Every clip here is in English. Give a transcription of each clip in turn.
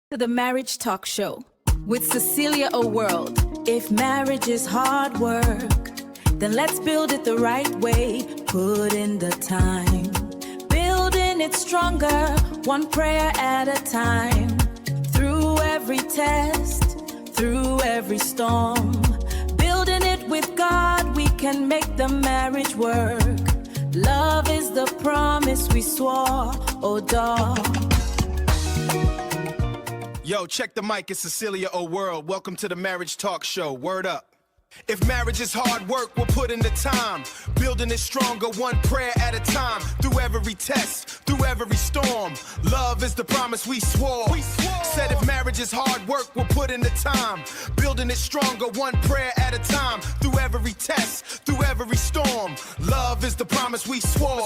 To the Marriage Talk Show with CeceliaOWorld. If marriage is hard work, then let's build it the right way. Put in the time, building it stronger, one prayer at a time. Through every test, through every storm, building it with God, we can make the marriage work. Love is the promise we swore, oh dog. Yo, check the mic, it's CeceliaOWorld. Welcome to the Marriage Talk Show. Word up. If marriage is hard work, we'll put in the time. Building it stronger, one prayer at a time. Through every test, through every storm. Love is the promise we swore. Said if marriage is hard work, we'll put in the time. Building it stronger, one prayer at a time. Through every test, through every storm. Love is the promise we swore.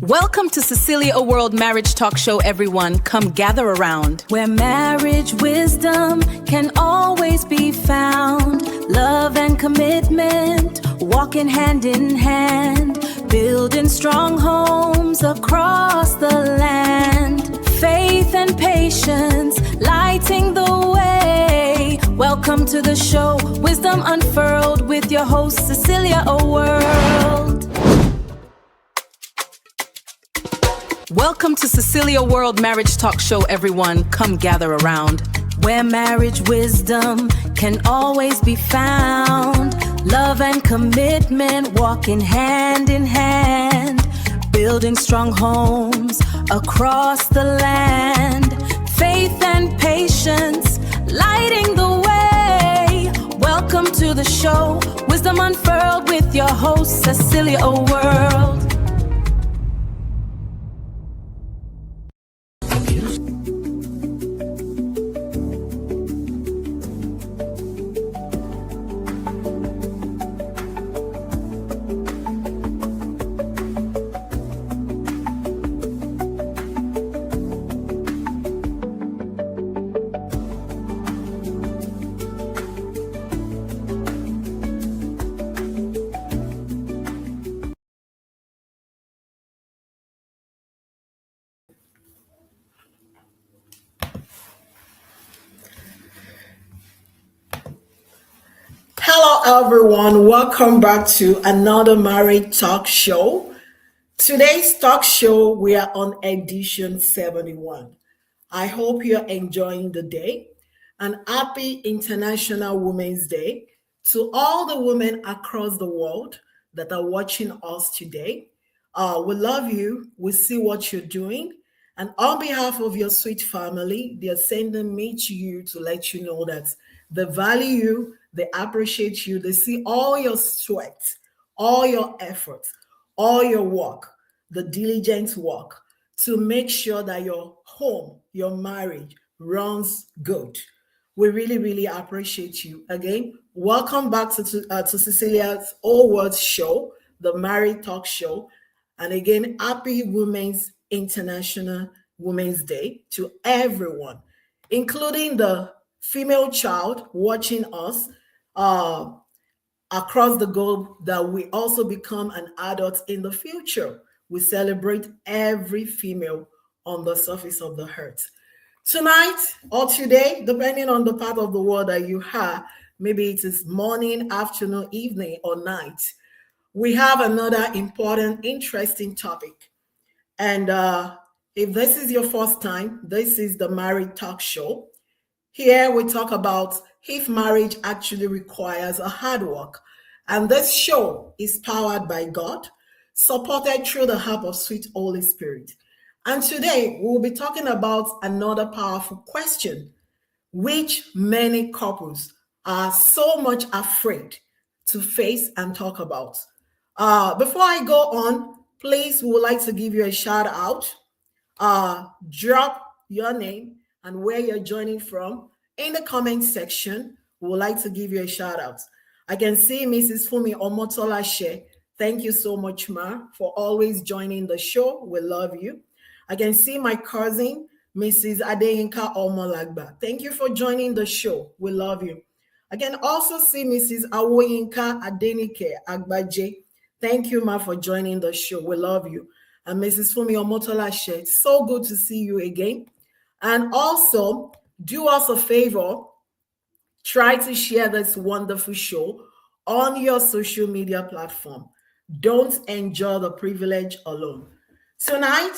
Welcome to CeceliaOWorld Marriage Talk Show, everyone. Come gather around. Where marriage wisdom can always be found. Love and commitment, walking hand in hand. Building strong homes across the land. Faith and patience, lighting the way. Welcome to the show, Wisdom Unfurled with your host, CeceliaOWorld. Welcome to CeceliaOWorld Marriage Talk Show, everyone. Come gather around. Where marriage wisdom can always be found. Love and commitment walking hand in hand. Building strong homes across the land. Faith and patience lighting the way. Welcome to the show, Wisdom Unfurled with your host, CeceliaOWorld. Hello everyone, welcome back to another Marriage Talk Show. Today's talk show, we are on edition 71. I hope you're enjoying the day, and happy International Women's Day to all the women across the world that are watching us today. We love you, we see what you're doing, and on behalf of your sweet family, they're sending me to you to let you know that they value you, they appreciate you, they see all your sweat, all your effort, all your work, the diligent work to make sure that your home, your marriage runs good. We really, really appreciate you. Again, welcome back to Cecelia's OWorld show, the Married Talk Show. And again, happy International Women's Day to everyone, including the female child watching us across the globe, that we also become an adult in the future. We celebrate every female on the surface of the earth. Tonight or today, depending on the part of the world that you are, maybe it is morning, afternoon, evening, or night, we have another important, interesting topic. And if this is your first time, this is the Married Talk Show. Here we talk about if marriage actually requires a hard work. And this show is powered by God, supported through the help of sweet Holy Spirit. And today we'll be talking about another powerful question, which many couples are so much afraid to face and talk about. Before I go on, please, we would like to give you a shout out. Drop your name and where you're joining from in the comment section. We would like to give you a shout out. I can see Mrs. Fumi Omotolashe. Thank you so much, Ma, for always joining the show. We love you. I can see my cousin, Mrs. Adeyinka Omolagba. Thank you for joining the show. We love you. I can also see Mrs. Awoyinka Adenike Agbaje. Thank you, Ma, for joining the show. We love you. And Mrs. Fumi Omotola, so good to see you again. And also, do us a favor, try to share this wonderful show on your social media platform. Don't enjoy the privilege alone. Tonight,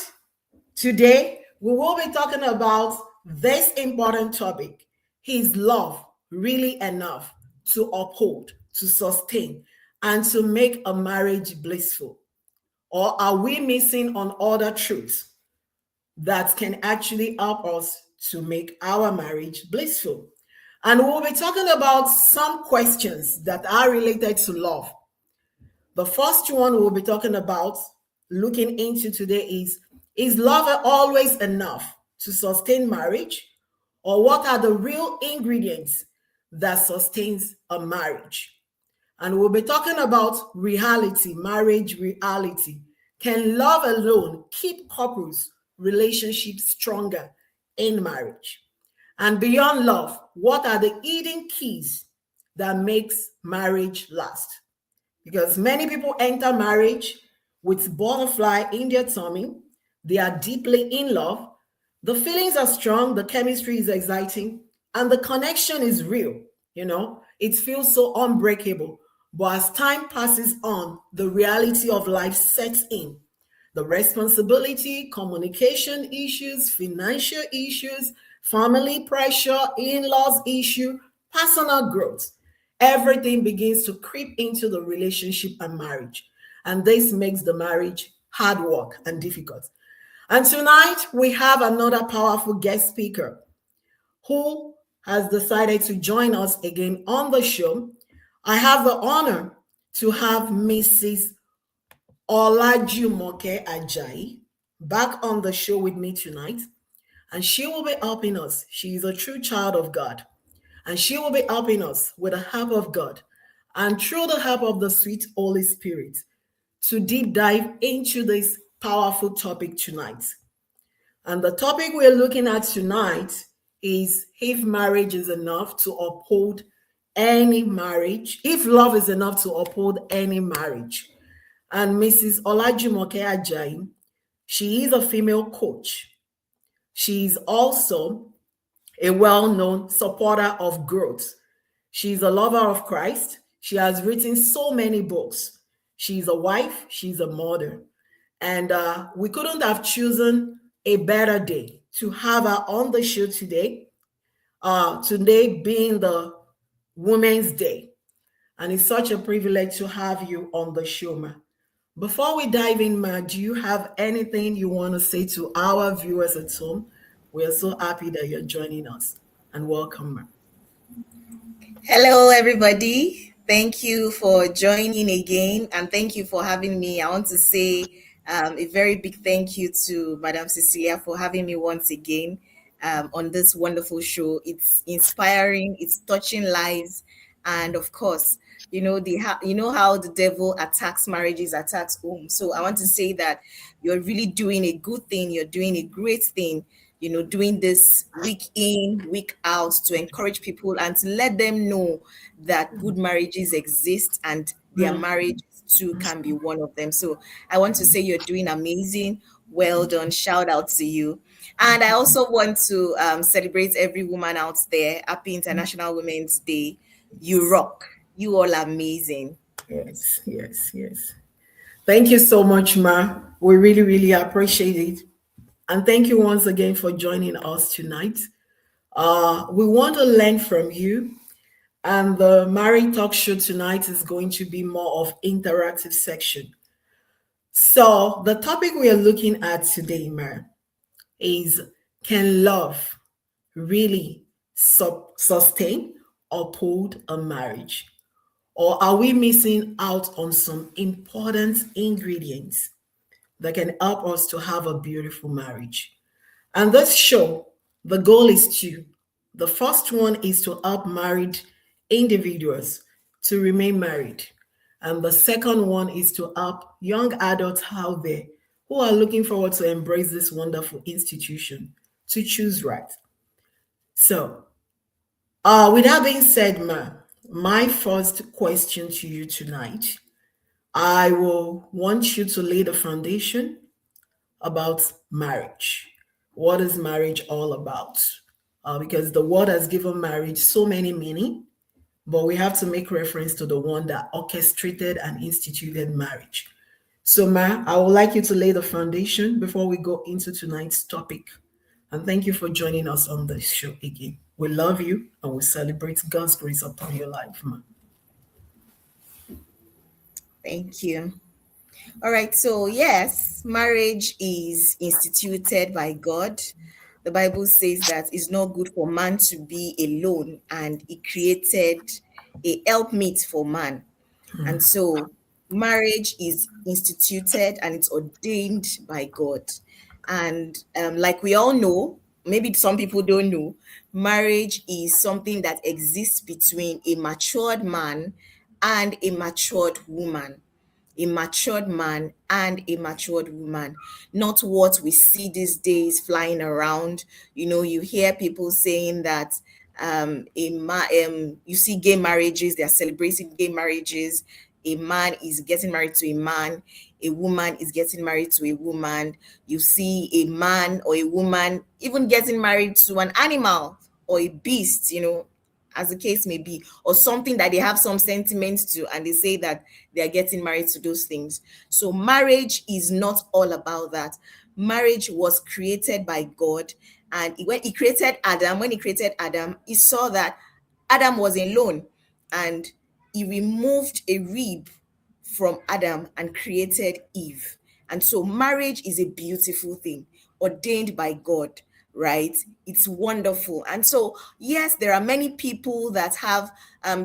today, we will be talking about this important topic. Is love really enough to uphold, to sustain, and to make a marriage blissful? Or are we missing on other truths that can actually help us to make our marriage blissful? And we'll be talking about some questions that are related to love. The first one we'll be talking about, looking into today, is love always enough to sustain marriage? Or what are the real ingredients that sustains a marriage? And we'll be talking about reality, marriage reality. Can love alone keep couples' relationships stronger in marriage? And beyond love, what are the hidden keys that makes marriage last? Because many people enter marriage with butterfly in their tummy. They are deeply in love. The feelings are strong, the chemistry is exciting, and the connection is real. It feels so unbreakable. But as time passes on, the reality of life sets in. The responsibility, communication issues, financial issues, family pressure, in-laws issue, personal growth. Everything begins to creep into the relationship and marriage. And this makes the marriage hard work and difficult. And tonight we have another powerful guest speaker who has decided to join us again on the show. I have the honor to have Mrs. Olajumoke Ajayi back on the show with me tonight. And she will be helping us. She is a true child of God. And she will be helping us with the help of God and through the help of the sweet Holy Spirit to deep dive into this powerful topic tonight. And the topic we're looking at tonight is if marriage is enough to uphold any marriage, if love is enough to uphold any marriage. And Mrs. Olajumoke Ajayi, she is a female coach. She is also a well-known supporter of growth. She's a lover of Christ. She has written so many books. She's a wife. She's a mother. And we couldn't have chosen a better day to have her on the show today. Today being the Women's Day. And it's such a privilege to have you on the show, Ma. Before we dive in, Ma, do you have anything you want to say to our viewers at home? We're so happy that you're joining us. And welcome, Ma. Hello, everybody. Thank you for joining again, and thank you for having me. I want to say a very big thank you to Madam Cecelia for having me once again on this wonderful show. It's inspiring, it's touching lives, and of course, you know how the devil attacks marriages, attacks homes. So I want to say that you're really doing a good thing. You're doing a great thing. Doing this week in, week out to encourage people and to let them know that good marriages exist and their marriage too can be one of them. So I want to say you're doing amazing. Well done. Shout out to you. And I also want to celebrate every woman out there. Happy International Women's Day. You rock. You all are amazing. Yes. Thank you so much, Ma. We really, really appreciate it. And thank you once again for joining us tonight. We want to learn from you. And the Married Talk Show tonight is going to be more of interactive section. So the topic we are looking at today, Ma, is can love really sustain, uphold a marriage? Or are we missing out on some important ingredients that can help us to have a beautiful marriage? And this show, the goal is two. The first one is to help married individuals to remain married. And the second one is to help young adults out there who are looking forward to embrace this wonderful institution to choose right. So, with that being said, Ma, my first question to you tonight I will want you to lay the foundation about marriage. What is marriage all about? Because the world has given marriage so many meaning, but we have to make reference to the one that orchestrated and instituted marriage. So, Ma, I would like you to lay the foundation before we go into tonight's topic. And thank you for joining us on this show again. We love you and we celebrate God's grace upon your life, Ma. Thank you. All right, so yes, marriage is instituted by God. The Bible says that it's not good for man to be alone, and He created a helpmeet for man. And so marriage is instituted and it's ordained by God. And like we all know, maybe some people don't know, marriage is something that exists between a matured man and a matured woman. A matured man and a matured woman, not what we see these days flying around. You hear people saying that you see gay marriages, they are celebrating gay marriages. A man is getting married to a man, a woman is getting married to a woman. You see a man or a woman even getting married to an animal or a beast, as the case may be, or something that they have some sentiments to, and they say that they are getting married to those things. So marriage is not all about that. Marriage was created by God, and when he created Adam, he saw that Adam was alone, and he removed a rib from Adam and created Eve. And so marriage is a beautiful thing ordained by God, right? It's wonderful. And so, yes, there are many people that have,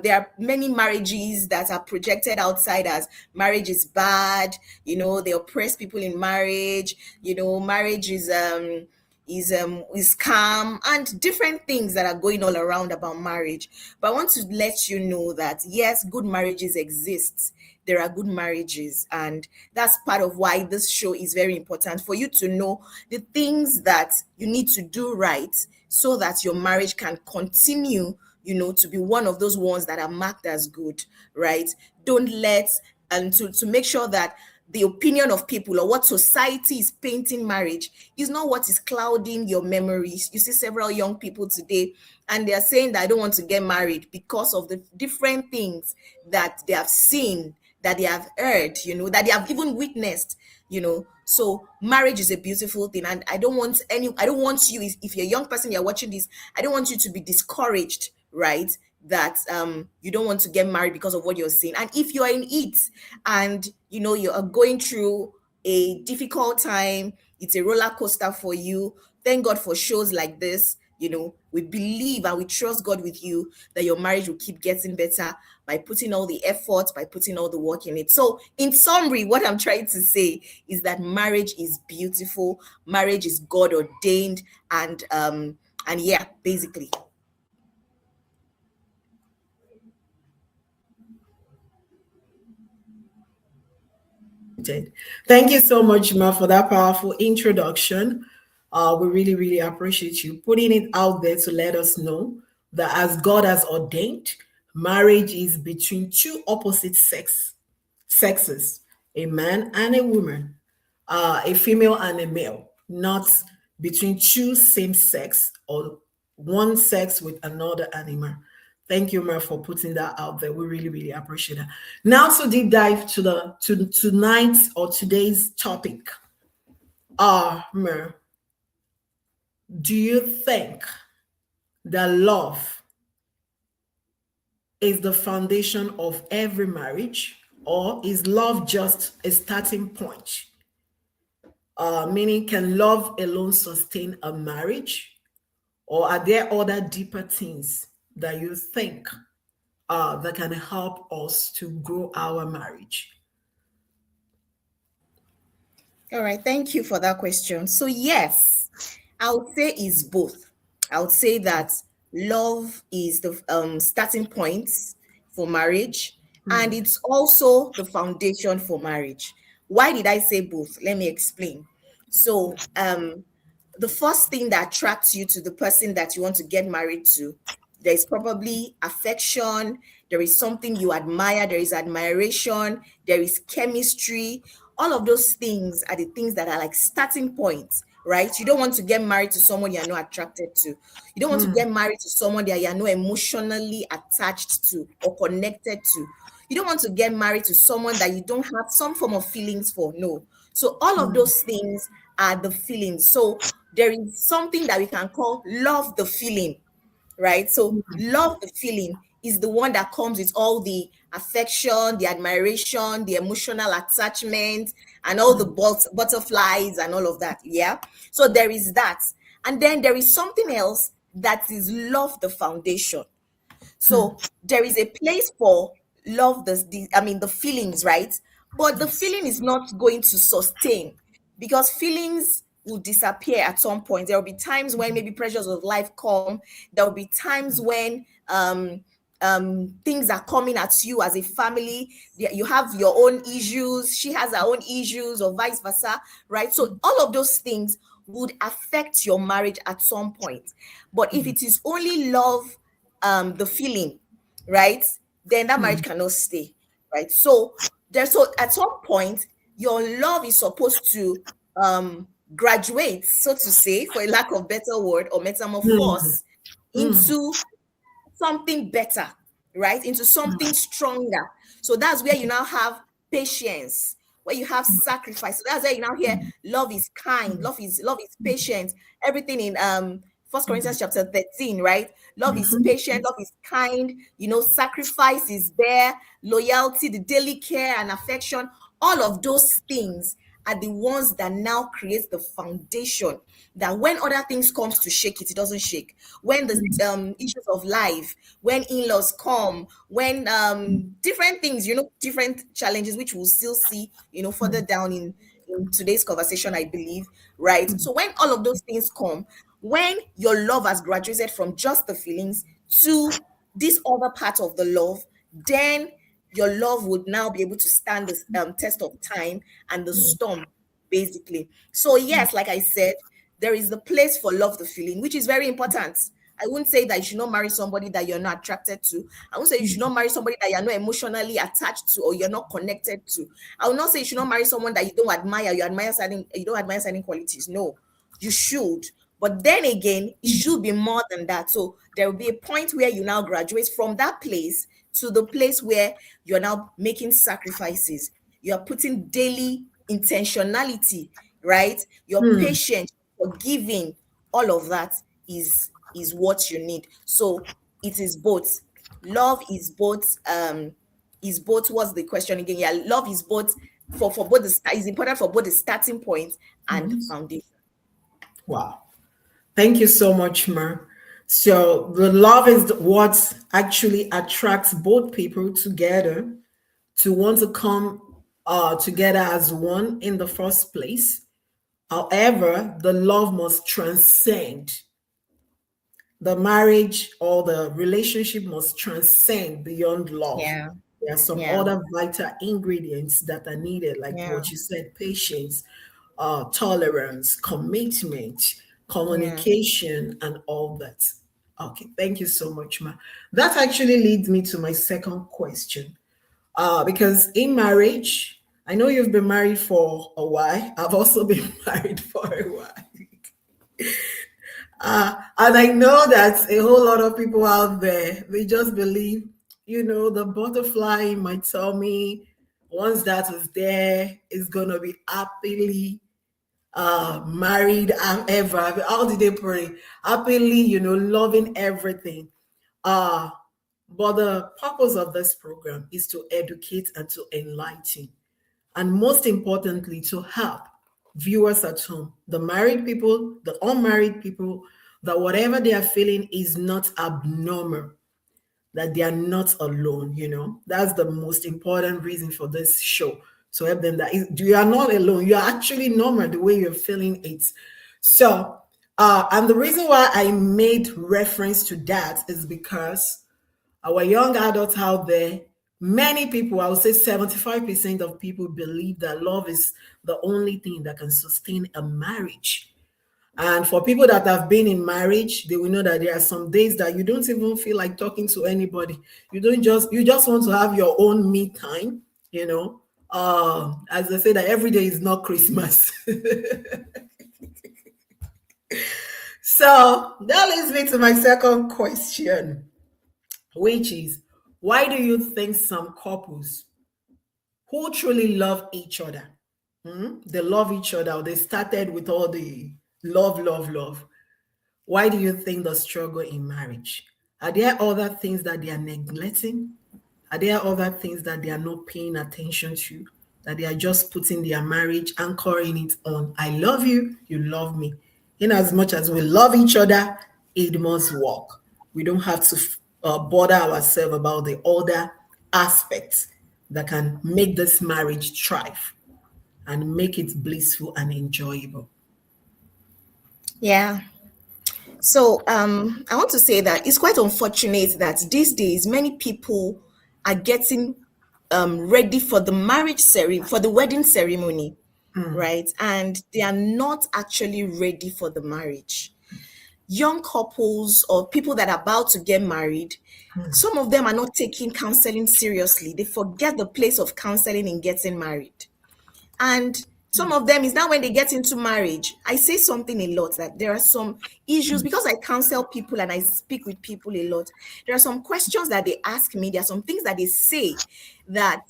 there are many marriages that are projected outside as marriage is bad, they oppress people in marriage, marriage is calm, and different things that are going all around about marriage. But I want to let you know that yes, good marriages exist. There are good marriages, and that's part of why this show is very important, for you to know the things that you need to do right so that your marriage can continue, to be one of those ones that are marked as good, right? Don't let, and to make sure that the opinion of people or what society is painting marriage is not what is clouding your memories. You see several young people today, and they are saying that I don't want to get married because of the different things that they have seen, that they have heard, that they have even witnessed, So marriage is a beautiful thing, and I don't want you, if you're a young person, you're watching this, I don't want you to be discouraged, right? That you don't want to get married because of what you're seeing. And if you're in it and you are going through a difficult time, it's a roller coaster for you, thank God for shows like this. We believe and we trust God with you that your marriage will keep getting better by putting all the effort, by putting all the work in it. So in summary, what I'm trying to say is that marriage is beautiful, marriage is God ordained, and yeah, basically. Thank you so much, Ma, for that powerful introduction. We really, really appreciate you putting it out there to let us know that as God has ordained, marriage is between two opposite sexes, a man and a woman, a female and a male, not between two same sex or one sex with another animal. Thank you, Mer, for putting that out there. We really, really appreciate that. Now to deep dive to tonight's or today's topic. Mer, do you think that love is the foundation of every marriage, or is love just a starting point? Meaning, can love alone sustain a marriage, or are there other deeper things that you think that can help us to grow our marriage? All right, thank you for that question. So yes, I would say it's both. I would say that love is the starting point for marriage, and it's also the foundation for marriage. Why did I say both? Let me explain. So the first thing that attracts you to the person that you want to get married to, there's probably affection, there is something you admire, there is admiration, there is chemistry. All of those things are the things that are like starting points, right? You don't want to get married to someone you're not attracted to. You don't want to get married to someone that you're not emotionally attached to or connected to. You don't want to get married to someone that you don't have some form of feelings for. No. So all of those things are the feelings. So there is something that we can call love the feeling, right? So love the feeling is the one that comes with all the affection, the admiration, the emotional attachment, and all the butterflies and all of that. Yeah. So there is that. And then there is something else that is love the foundation. So there is a place for love, the feelings, right? But the feeling is not going to sustain because feelings will disappear at some point. There will be times when maybe pressures of life come. There will be times when things are coming at you as a family. You have your own issues, she has her own issues, or vice versa, right? So all of those things would affect your marriage at some point. But if it is only love, the feeling, right, then that marriage cannot stay, right? So at some point your love is supposed to graduate, so to say, for a lack of better word, or metamorphose into something better, right? Into something stronger. So that's where you now have patience, where you have sacrifice. So that's where you now hear love is kind, love is patient. Everything in First Corinthians chapter 13, right? Love is patient, love is kind, sacrifice is there, loyalty, the daily care and affection, all of those things are the ones that now create the foundation that when other things comes to shake it, it doesn't shake. When the issues of life, when in-laws come, when different things, different challenges, which we'll still see, further down in today's conversation, I believe, right? So when all of those things come, when your love has graduated from just the feelings to this other part of the love, then your love would now be able to stand the test of time and the storm, basically. So yes, like I said, there is the place for love the feeling, which is very important. I wouldn't say that you should not marry somebody that you're not attracted to. I won't say you should not marry somebody that you're not emotionally attached to or you're not connected to. I will not say you should not marry someone that you don't admire. You don't admire certain qualities. No, you should. But then again, it should be more than that. So there will be a point where you now graduate from that place to the place where you're now making sacrifices. You're putting daily intentionality, right? You're patient, forgiving. All of that is what you need. So it is both. Love is both. What's the question again? Yeah, love is both for both is important for both the starting point and foundation. Wow. Thank you so much, Mer. So the love is what actually attracts both people together to want to come together as one in the first place. However, the love must transcend. The marriage or the relationship must transcend beyond love. Yeah. There are some Yeah. other vital ingredients that are needed, like Yeah. what you said: patience, tolerance, commitment, communication, and all that. Okay, thank you so much, Ma. That actually leads me to my second question. Because in marriage, I know you've been married for a while. I've also been married for a while. And I know that a whole lot of people out there, they just believe, the butterfly in my tummy, once that is there, is going to be happily married and ever. How did they pray? Happily, loving everything. But the purpose of this program is to educate and to enlighten. And most importantly, to help viewers at home, the married people, the unmarried people, that whatever they are feeling is not abnormal, that they are not alone. That's the most important reason for this show, to help them that you are not alone. You are actually normal the way you're feeling it. So, and the reason why I made reference to that is because our young adults out there, many people, I would say 75% of people believe that love is the only thing that can sustain a marriage. And for people that have been in marriage, they will know that there are some days that you don't even feel like talking to anybody. You just want to have your own me time, you know. As I say, that every day is not Christmas. So that leads me to my second question, which is, why do you think some couples who truly love each other, they love each other, or they started with all the love, love, love, why do you think the struggle in marriage? Are there other things that they are neglecting? Are there other things that they are not paying attention to? That they are just putting their marriage, anchoring it on, I love you, you love me. In as much as we love each other, it must work. We don't have to bother ourselves about the other aspects that can make this marriage thrive and make it blissful and enjoyable. Yeah. So I want to say that it's quite unfortunate that these days many people are getting ready for the for the wedding ceremony, right? And they are not actually ready for the marriage. Young couples or people that are about to get married, some of them are not taking counseling seriously. They forget the place of counseling in getting married. And some of them is now when they get into marriage. I say something a lot that there are some issues because I counsel people and I speak with people a lot. There are some questions that they ask me. There are some things that they say that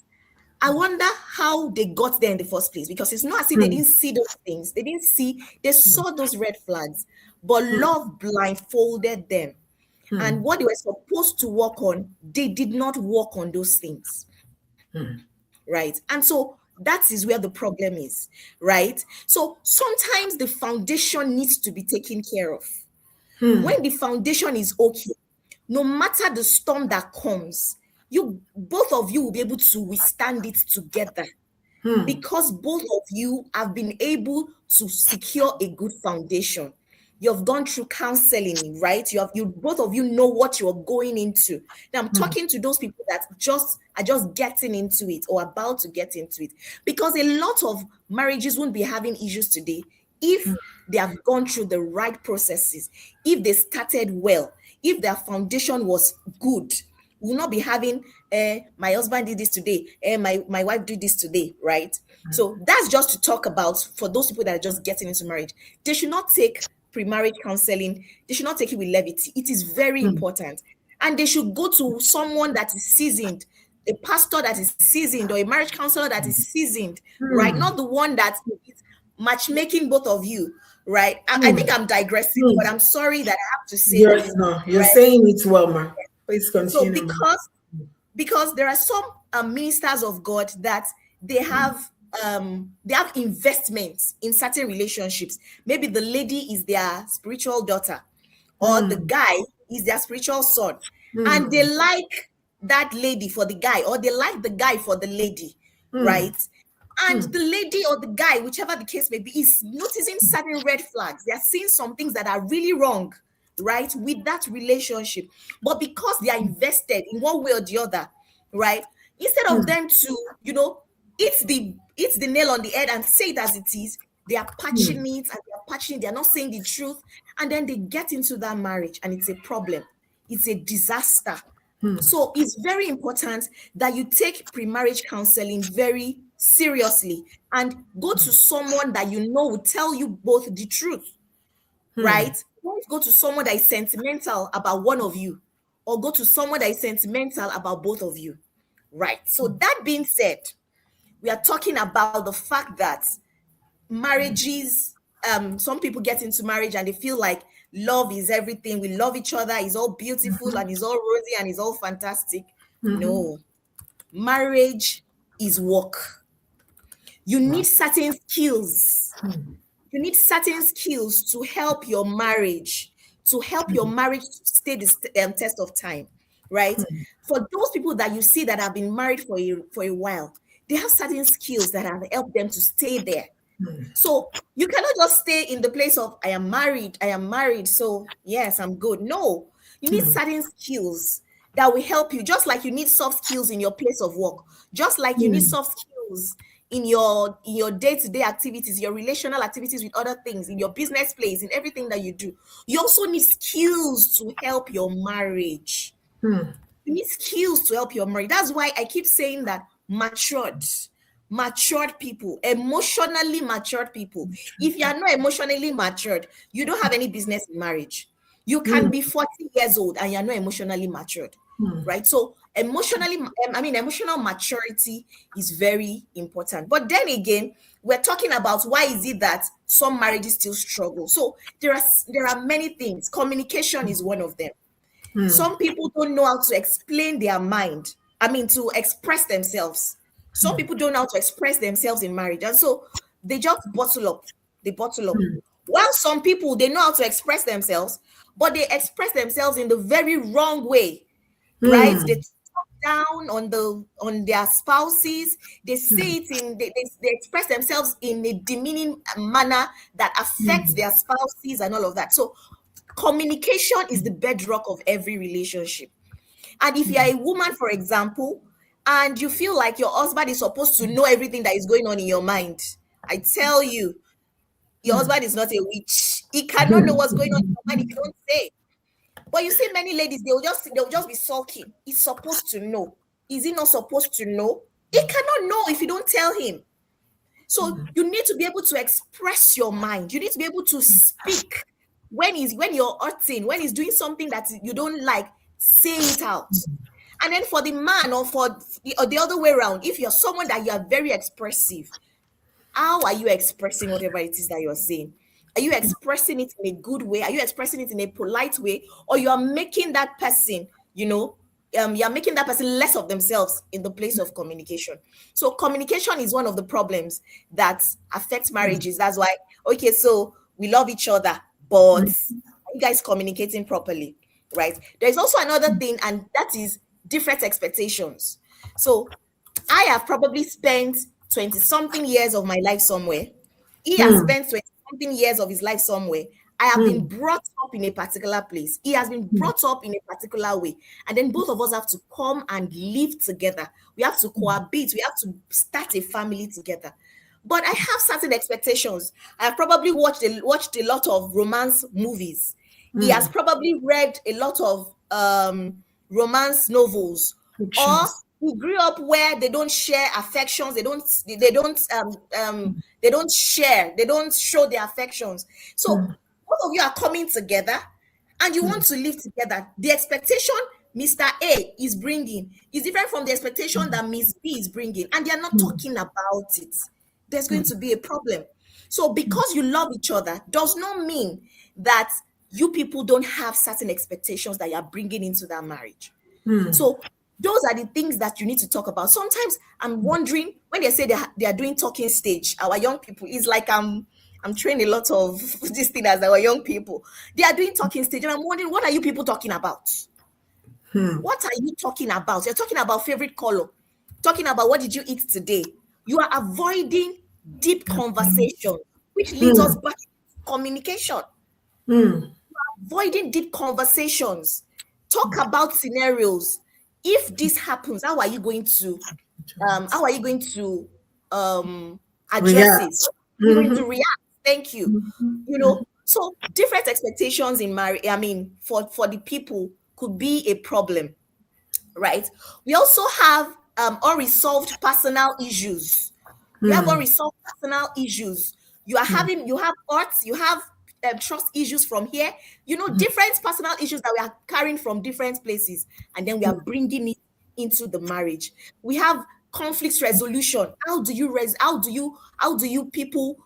I wonder how they got there in the first place, because it's not as if they didn't see those things. They saw those red flags, but love blindfolded them. And what they were supposed to work on, they did not work on those things. Right. And so that is where the problem is, right? So sometimes the foundation needs to be taken care of. When the foundation is okay, no matter the storm that comes, both of you will be able to withstand it together, because both of you have been able to secure a good foundation. You've gone through counseling, right? You both of you know what you're going into. Now I'm talking to those people that are just getting into it or about to get into it, because a lot of marriages won't be having issues today if they have gone through the right processes, if they started well, if their foundation was good. We will not be having my husband did this today, my wife did this today, right? So that's just to talk about for those people that are just getting into marriage. They should not take pre-marriage counseling. They should not take it with levity. It is very important. And they should go to someone that is seasoned, a pastor that is seasoned, or a marriage counselor that is seasoned, right? Not the one that is matchmaking both of you, right? I think I'm digressing, but I'm sorry that I have to say Yes, no, you're saying it well, ma. Please continue. So because there are some ministers of God that they have investments in certain relationships. Maybe the lady is their spiritual daughter, or the guy is their spiritual son, and they like that lady for the guy, or they like the guy for the lady, right? And the lady or the guy, whichever the case may be, is noticing certain red flags. They are seeing some things that are really wrong, right, with that relationship. But because they are invested in one way or the other, right, instead of them to, hit the nail on the head and say it as it is, they are patching it, and they are patching it. They are not saying the truth. And then they get into that marriage and it's a problem. It's a disaster. So it's very important that you take pre-marriage counseling very seriously and go to someone that you know will tell you both the truth, right? Don't go to someone that is sentimental about one of you, or go to someone that is sentimental about both of you, right? So that being said, we are talking about the fact that marriages, some people get into marriage and they feel like love is everything. We love each other. It's all beautiful and it's all rosy and it's all fantastic. No, marriage is work. You need certain skills. You need certain skills to help your marriage, to stay the test of time, right? For those people that you see that have been married for a while, they have certain skills that have helped them to stay there. So you cannot just stay in the place of I am married, so yes, I'm good. No, you need certain skills that will help you, just like you need soft skills in your place of work, just like you need soft skills in your day-to-day activities, your relational activities with other things, in your business place, in everything that you do. You also need skills to help your marriage. You need skills to help your marriage. That's why I keep saying that matured people, emotionally matured people. If you are not emotionally matured, you don't have any business in marriage. You can be 40 years old and you're not emotionally matured, right? So emotional maturity is very important. But then again, we're talking about why is it that some marriages still struggle. So there are many things. Communication is one of them. Some people don't know how to explain their mind. To express themselves. Some people don't know how to express themselves in marriage. And so they just bottle up. They bottle up. While some people, they know how to express themselves, but they express themselves in the very wrong way, right? They talk down on their spouses. They say it they express themselves in a demeaning manner that affects their spouses and all of that. So communication is the bedrock of every relationship. And if you're a woman, for example, and you feel like your husband is supposed to know everything that is going on in your mind, I tell you, your husband is not a witch. He cannot know what's going on in your mind if you don't say. But you see, many ladies, they'll just be sulking. He's supposed to know. Is he not supposed to know? He cannot know if you don't tell him. So you need to be able to express your mind. You need to be able to speak when you're hurting, when he's doing something that you don't like, say it out. And then for the man or the other way around, if you're someone that you are very expressive, how are you expressing whatever it is that you're saying? Are you expressing it in a good way? Are you expressing it in a polite way? Or you are making that person, you're making that person less of themselves in the place of communication. So communication is one of the problems that affects marriages. That's why, okay, so we love each other, but are you guys communicating properly, right? There's also another thing, and that is different expectations. So I have probably spent 20 something years of my life somewhere. He has spent 20 something years of his life somewhere. I have been brought up in a particular place. He has been brought up in a particular way. And then both of us have to come and live together. We have to cohabit. We have to start a family together. But I have certain expectations. I have probably watched a lot of romance movies. He has probably read a lot of romance novels. Or we grew up where they don't share affections. They don't share. They don't show their affections. So both of you are coming together and you want to live together. The expectation Mr. A is bringing is different from the expectation that Miss B is bringing, and they are not talking about it. There's going to be a problem. So because you love each other does not mean that you people don't have certain expectations that you are bringing into that marriage. So those are the things that you need to talk about. Sometimes I'm wondering when they say they are doing talking stage, our young people, it's like I'm training a lot of these things as our young people. They are doing talking stage, and I'm wondering, what are you people talking about? What are you talking about? You're talking about favorite color, talking about what did you eat today. You are avoiding deep conversation, which leads us back to communication. Avoiding deep conversations. Talk about scenarios. If this happens, how are you going to address it? You're going to react. Thank you. So different expectations in marriage, for the people could be a problem, right? We also have unresolved personal issues. We have unresolved personal issues. You have arts, you have trust issues from here, different personal issues that we are carrying from different places, and then we are bringing it into the marriage. We have conflict resolution. How do you people,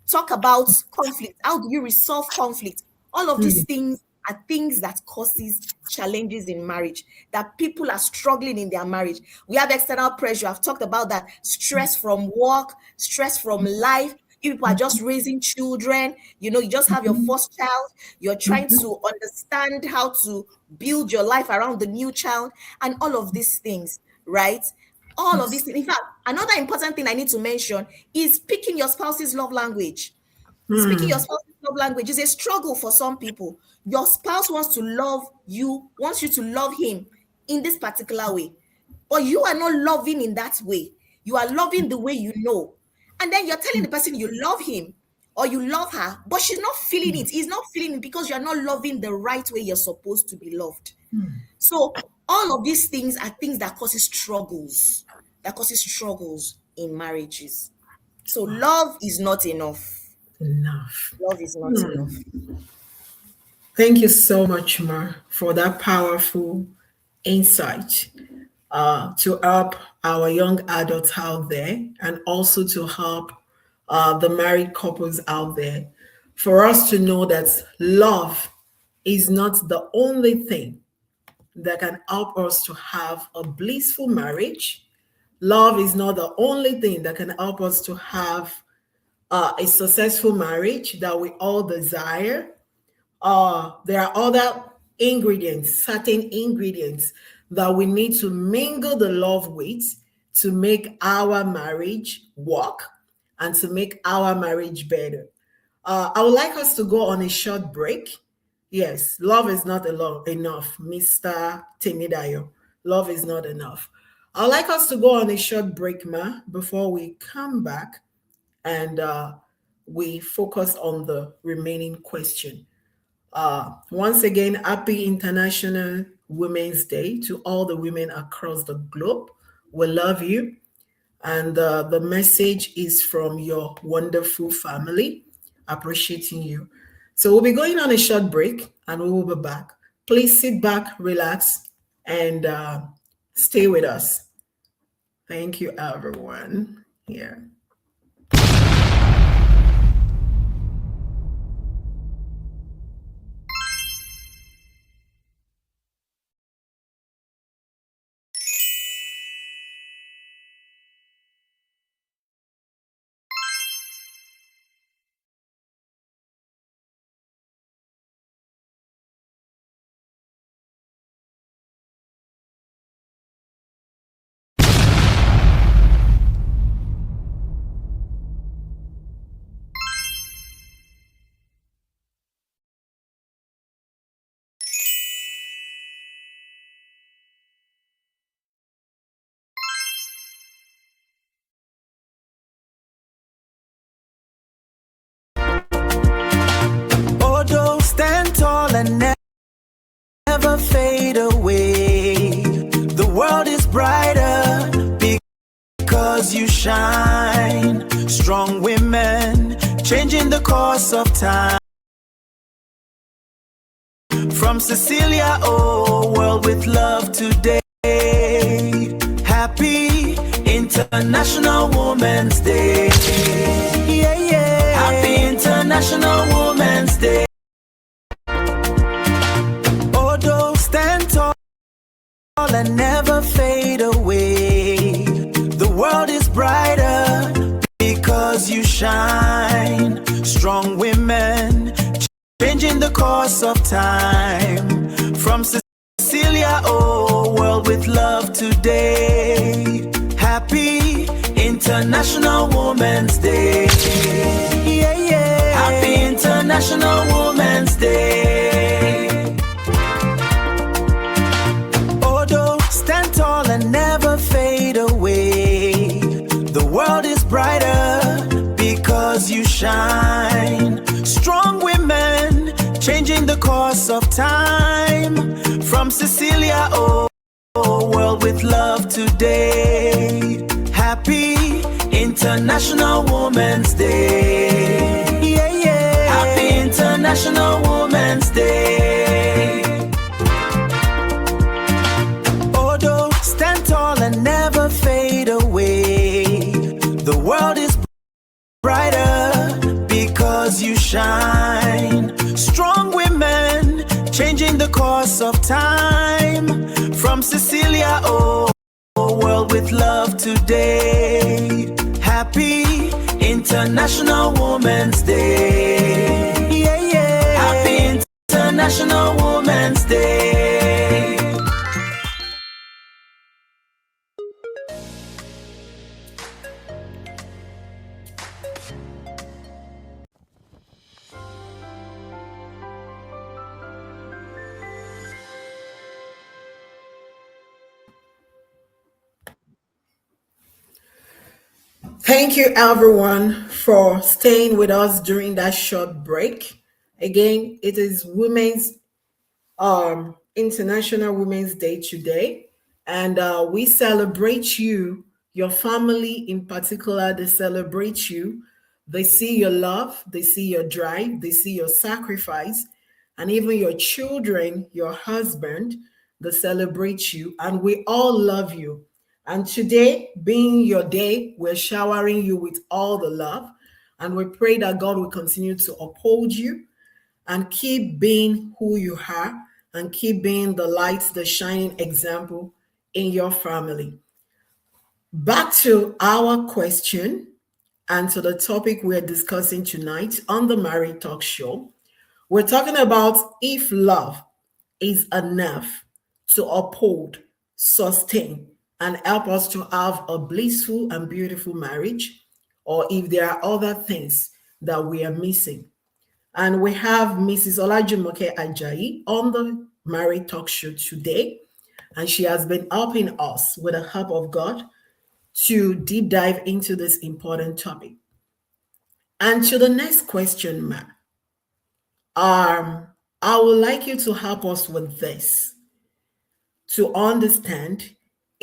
talk about conflict? How do you resolve conflict? All of these things are things that causes challenges in marriage, that people are struggling in their marriage. We have external pressure. I've talked about that. Stress from work, stress from life. People are just raising children. You just have your first child. You're trying to understand how to build your life around the new child and all of these things, right? All of these things. In fact, another important thing I need to mention is speaking your spouse's love language. Speaking your spouse's love language is a struggle for some people. Your spouse wants you to love him in this particular way, but you are not loving in that way. You are loving the way you know. And then you're telling the person you love him or you love her, but she's not feeling it. He's not feeling it because you're not loving the right way you're supposed to be loved. So all of these things are things that causes struggles, in marriages. So love is not enough. Enough. Love is not enough. Thank you so much, Ma, for that powerful insight to help our young adults out there and also to help the married couples out there for us to know that love is not the only thing that can help us to have a blissful marriage. Love is not the only thing that can help us to have a successful marriage that we all desire. There are other ingredients, certain ingredients that we need to mingle the love with to make our marriage work and to make our marriage better. I would like us to go on a short break. Yes, love is not enough, Mr. Timidayo. Love is not enough. I'd like us to go on a short break, Ma, before we come back and we focus on the remaining question. Once again, happy International Women's Day to all the women across the globe. We love you. And the message is from your wonderful family, appreciating you. So we'll be going on a short break and we will be back. Please sit back, relax, and stay with us. Thank you, everyone. Here. Although stand tall and never fade away. The world is brighter because you shine. Strong women changing the course of time. From Cecelia, oh world with love today. Happy International Women's Day. Yeah, yeah. Happy International Women's Day. Although stand tall and never fade away. The world is brighter because you shine. Strong women changing the course of time. From Cecelia, oh world with love today. Happy International Women's Day. Yeah, yeah. Happy International Women's Day. Although stand tall and never fade away. The world is brighter because you shine. Strong women changing the course of time. From Cecelia, oh world with love today. Happy International Women's Day. Yeah, yeah. Happy International Women's Day. Although stand tall and never fade away. The world is brighter because you shine. Strong women changing the course of time. From Cecelia, oh world with love today. Happy International Women's Day. Yeah, yeah. Happy International Women's Day. Thank you, everyone, for staying with us during that short break. Again, it is Women's International Women's Day today, and we celebrate you, your family in particular. They celebrate you. They see your love, they see your drive, they see your sacrifice, and even your children, your husband, they celebrate you, and we all love you. And today, being your day, we're showering you with all the love, and we pray that God will continue to uphold you and keep being who you are and keep being the light, the shining example in your family. Back to our question and to the topic we're discussing tonight on the Married Talk Show. We're talking about if love is enough to uphold, sustain, and help us to have a blissful and beautiful marriage, or if there are other things that we are missing. And we have Mrs. Olajumoke Ajayi on the Married Talk Show today. And she has been helping us with the help of God to deep dive into this important topic. And to the next question, Ma, I would like you to help us with this to understand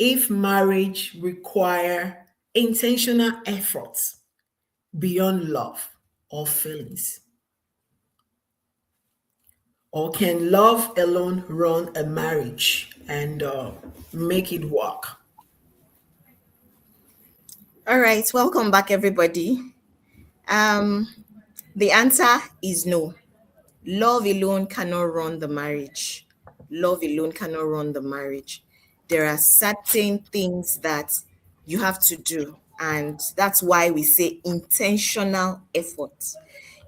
if marriage require intentional efforts beyond love or feelings. Or can love alone run a marriage and make it work? All right, welcome back, everybody. The answer is no. Love alone cannot run the marriage. Love alone cannot run the marriage. There are certain things that you have to do, and that's why we say intentional effort.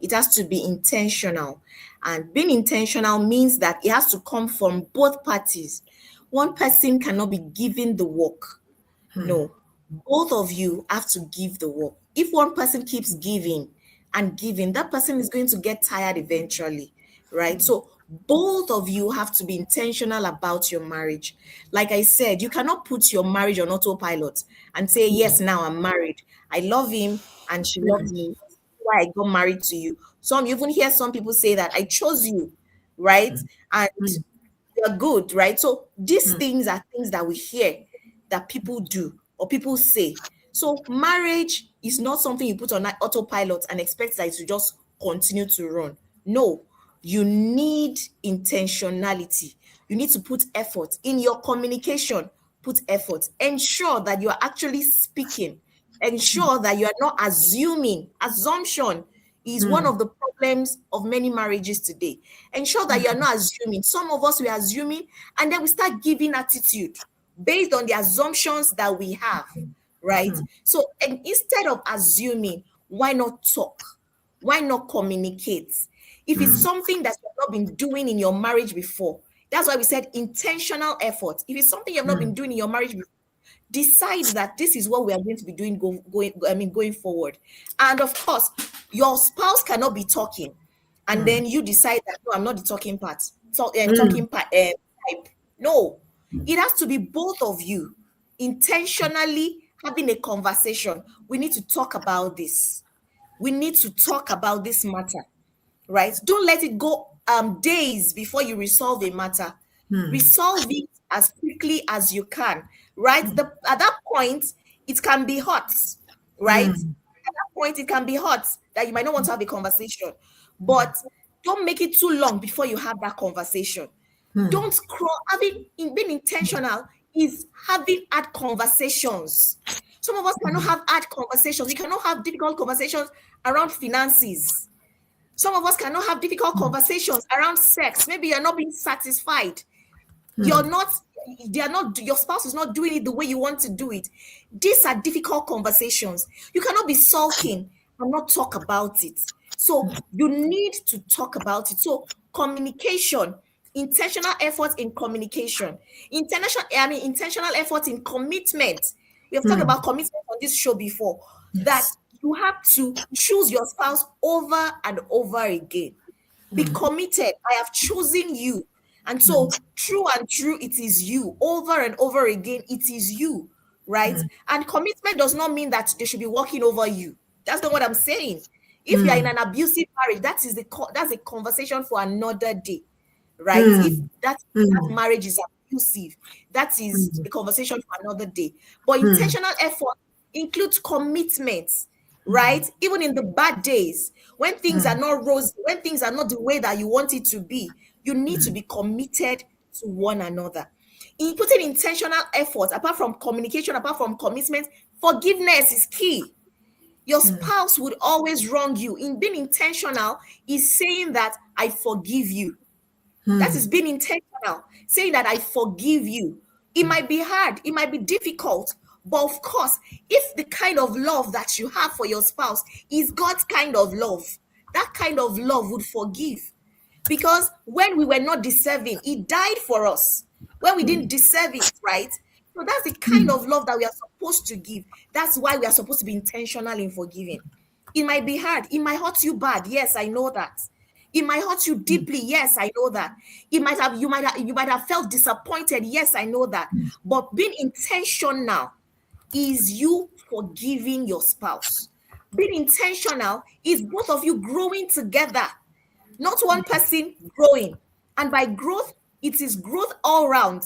It has to be intentional, and being intentional means that it has to come from both parties. One person cannot be given the work. No, both of you have to give the work. If one person keeps giving and giving, that person is going to get tired eventually, right? So both of you have to be intentional about your marriage. Like I said, you cannot put your marriage on autopilot and say, yes, now I'm married. I love him and she loves me. That's why I got married to you. Some you even hear some people say that I chose you, right? And you're good, right? So these things are things that we hear that people do or people say. So marriage is not something you put on autopilot and expect that it to just continue to run. No, you need intentionality. You need to put effort in your communication. Put effort. Ensure that you are actually speaking. Ensure that you are not assuming. Assumption is one of the problems of many marriages today. Ensure that you are not assuming. Some of us, we are assuming, and then we start giving attitude based on the assumptions that we have, right? So, and instead of assuming, why not talk? Why not communicate? If it's something that you've not been doing in your marriage before, that's why we said intentional effort. If it's something you've not been doing in your marriage before, decide that this is what we are going to be doing going forward. And of course, your spouse cannot be talking and then you decide that no, I'm not the talking part. Type. No, it has to be both of you intentionally having a conversation. We need to talk about this. We need to talk about this matter, right? Don't let it go days before you resolve a matter. Resolve it as quickly as you can, right? At that point, it can be hot, right? At that point, it can be hot that you might not want to have a conversation, but don't make it too long before you have that conversation. Don't crawl. Being intentional is having hard conversations. Some of us cannot have hard conversations. We cannot have difficult conversations around finances. Some of us cannot have difficult conversations around sex. Maybe you're not being satisfied. Your spouse is not doing it the way you want to do it. These are difficult conversations. You cannot be sulking and not talk about it. So you need to talk about it. So communication, intentional effort in communication, intentional effort in commitment. We have talked about commitment on this show before. Yes. That you have to choose your spouse over and over again. Be committed. I have chosen you. And so true and true, it is you. Over and over again, it is you, right? And commitment does not mean that they should be walking over you. That's not what I'm saying. If you are in an abusive marriage, that's a conversation for another day, right? If that marriage is abusive, that is a conversation for another day. But intentional effort includes commitment, right? Even in the bad days, when things are not rosy, when things are not the way that you want it to be, you need to be committed to one another. In putting intentional effort, apart from communication, apart from commitment, forgiveness is key. Your spouse would always wrong you. In being intentional is saying that I forgive you. That is being intentional, saying that I forgive you. It might be hard, it might be difficult, but of course, if the kind of love that you have for your spouse is God's kind of love, that kind of love would forgive. Because when we were not deserving, He died for us. When we didn't deserve it, right? So that's the kind of love that we are supposed to give. That's why we are supposed to be intentional in forgiving. It might be hard. It might hurt you bad. Yes, I know that. It might hurt you deeply. Yes, I know that. You might have felt disappointed. Yes, I know that. But being intentional is you forgiving your spouse. Being intentional is both of you growing together, not one person growing. And by growth, it is growth all round.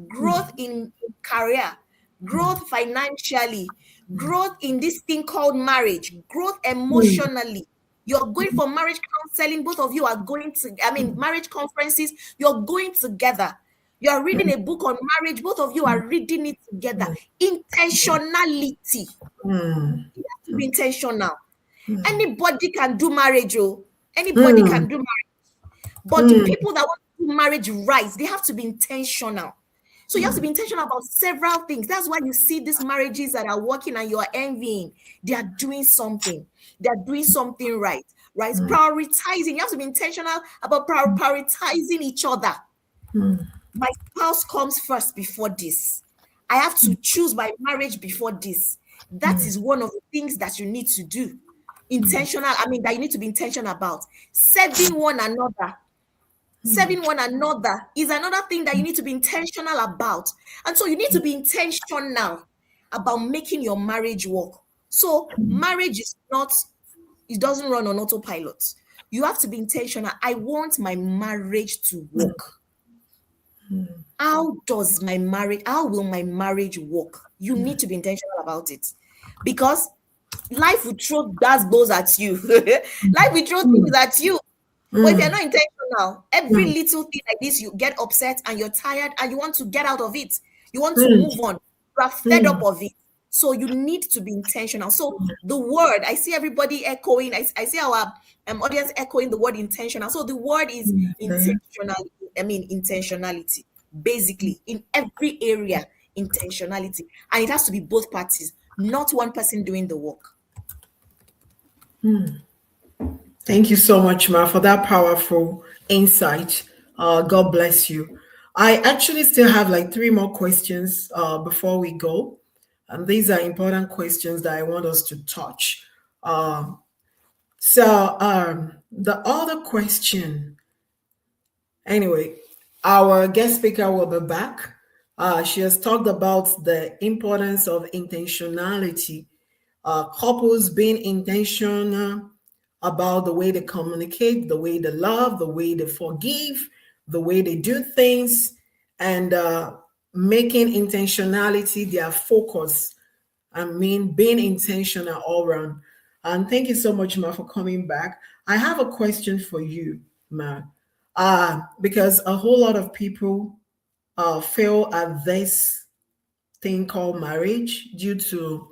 Growth in career, growth financially, growth in this thing called marriage, growth emotionally. You're going for marriage counseling. Both of you are going to, marriage conferences. You're going together. You're reading a book on marriage. Both of you are reading it together. Intentionality. You have to be intentional. Anybody can do marriage, Anybody can do marriage. But the people that want to do marriage right, they have to be intentional. So you have to be intentional about several things. That's why you see these marriages that are working and you are envying. They are doing something. They are doing something right? Prioritizing. You have to be intentional about prioritizing each other. My spouse comes first before this. I have to choose my marriage before this. That is one of the things that you need to do. Intentional, that you need to be intentional about. Serving one another. Serving one another is another thing that you need to be intentional about. And so you need to be intentional about making your marriage work. So marriage is not, it doesn't run on autopilot. You have to be intentional. I want my marriage to work. How will my marriage work? You need to be intentional about it. Because life will throw blows at you. Life will throw things at you. But if you're not intentional, every little thing like this, you get upset and you're tired and you want to get out of it. You want to move on. You are fed up of it. So you need to be intentional. So the word, I see everybody echoing. I see our audience echoing the word intentional. So the word is intentionality. Basically, in every area, intentionality. And it has to be both parties, not one person doing the work. Thank you so much, Ma, for that powerful insight. God bless you. I actually still have like 3 more questions before we go. And these are important questions that I want us to touch. The other question, anyway, our guest speaker will be back. She has talked about the importance of intentionality. Couples being intentional about the way they communicate, the way they love, the way they forgive, the way they do things, and making intentionality their focus. Being intentional all around. And thank you so much, Ma, for coming back. I have a question for you, Ma, because a whole lot of people fail at this thing called marriage due to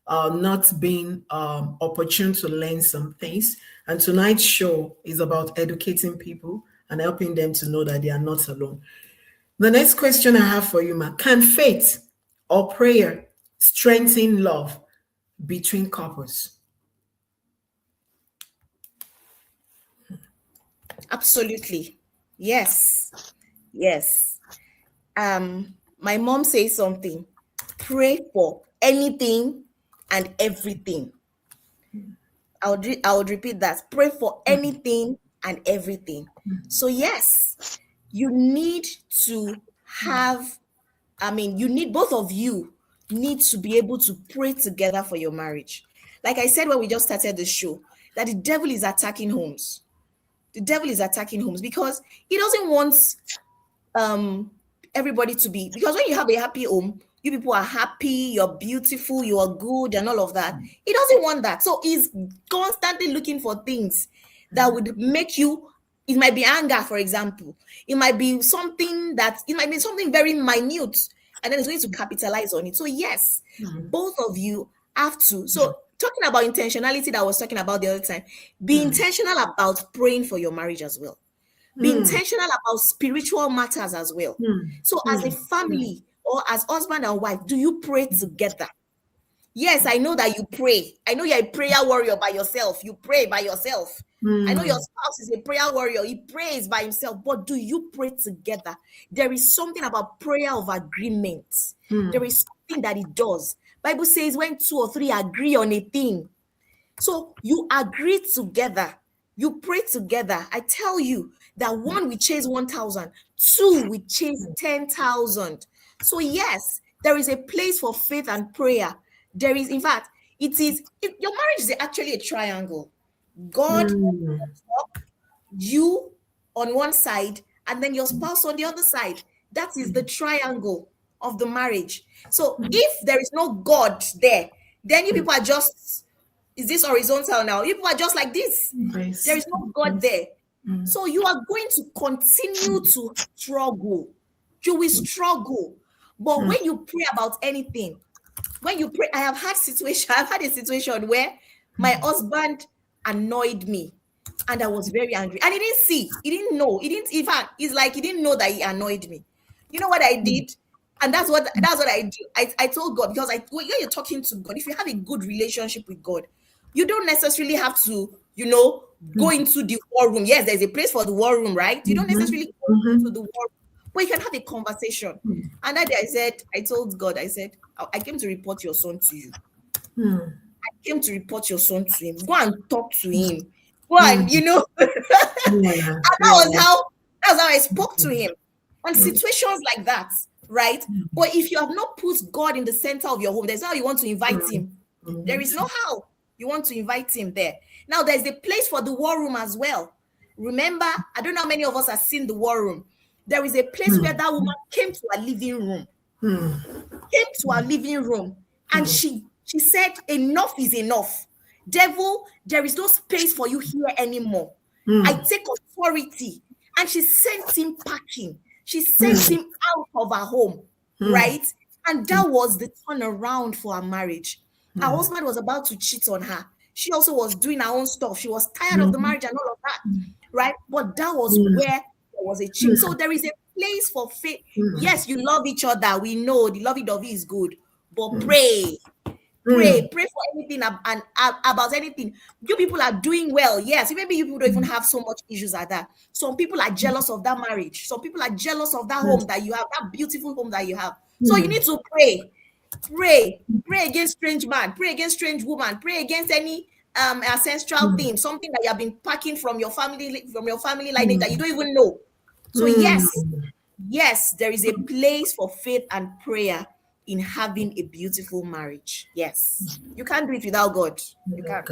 not being opportune to learn some things. And tonight's show is about educating people and helping them to know that they are not alone. The next question I have for you, Ma, can faith or prayer strengthen love between couples? Absolutely. Yes. My mom says something. Pray for anything and everything. I would repeat that. Pray for anything and everything. So yes, you need to have, you need both of you need to be able to pray together for your marriage. Like I said when we just started the show, that the devil is attacking homes. The devil is attacking homes because he doesn't want everybody to be, because when you have a happy home, you people are happy, you're beautiful, you are good, and all of that. He doesn't want that. So he's constantly looking for things that would make you, it might be anger, for example. It might be something very minute, and then it's going to capitalize on it. So yes, both of you have to. So talking about intentionality that I was talking about the other time, be intentional about praying for your marriage as well. Be intentional about spiritual matters as well. So as a family or as husband and wife, do you pray together? Yes, I know that you pray. I know you're a prayer warrior by yourself. You pray by yourself. I know your spouse is a prayer warrior. He prays by himself. But do you pray together? There is something about prayer of agreement. There is something that it does. Bible says when 2 or 3 agree on a thing. So you agree together. You pray together. I tell you that 1 will chase 1,000, 2 will chase 10,000. So yes, there is a place for faith and prayer. There is, in fact, your marriage is actually a triangle. God, you on one side, and then your spouse on the other side. That is the triangle of the marriage. So if there is no God there, then you people are just, is this horizontal now? You people are just like this. There is no God there. So you are going to continue to struggle. You will struggle. But when you pray about anything, when you pray, I have had a situation where my husband annoyed me and I was very angry. And he didn't know. In fact, it's like he didn't know that he annoyed me. You know what I did? And that's what I do. I told God, because when you're talking to God, if you have a good relationship with God, you don't necessarily have to, go into the war room. Yes, there's a place for the war room, right? You don't necessarily go into the war room, but you can have a conversation. And that day I told God, I said, I came to report your son to you. I came to report your son to him. Go and talk to him. Go and, and that was how I spoke to him on situations like that, right? But if you have not put God in the center of your home, there's how you want to invite him. There is no how you want to invite him there. Now, there's a place for the war room as well. Remember, I don't know how many of us have seen the war room. There is a place where that woman came to our living room. And she said, enough is enough. Devil, there is no space for you here anymore. I take authority. And she sent him packing. She sent him out of her home, right? And that was the turnaround for her marriage. Her husband was about to cheat on her. She also was doing her own stuff. She was tired of the marriage and all of that, right? But that was where there was a change. So there is a place for faith. Yes, you love each other. We know the lovey-dovey is good. But pray for anything and about anything. You people are doing well. Yes, maybe you people don't even have so much issues like that. Some people are jealous of that marriage. Some people are jealous of that home that you have, that beautiful home that you have. So you need to pray. Pray against strange man, pray against strange woman, pray against any ancestral thing, something that you have been packing from your family lineage that you don't even know. So yes, there is a place for faith and prayer in having a beautiful marriage. Yes, you can't do it without God. You can't.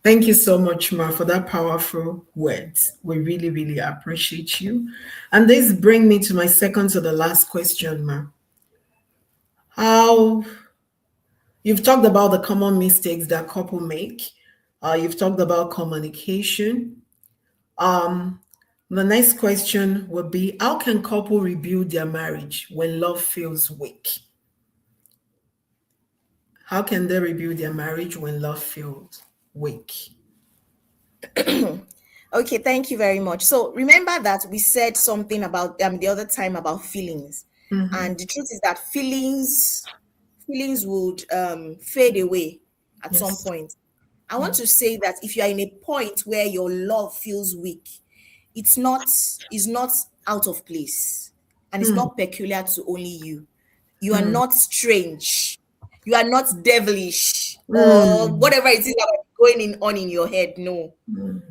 Thank you so much, Ma, for that powerful words. We really, really appreciate you. And this brings me to my second to the last question, Ma. How you've talked about the common mistakes that couple make. You've talked about communication. The next question would be, how can couple rebuild their marriage when love feels weak? How can they rebuild their marriage when love feels weak? Okay, thank you very much. So remember that we said something about the other time about feelings. And the truth is that feelings would fade away at some point. I want to say that if you are in a point where your love feels weak, it's not out of place, and it's not peculiar to only you. You are not strange. You are not devilish or whatever it is that is going on in your head. No,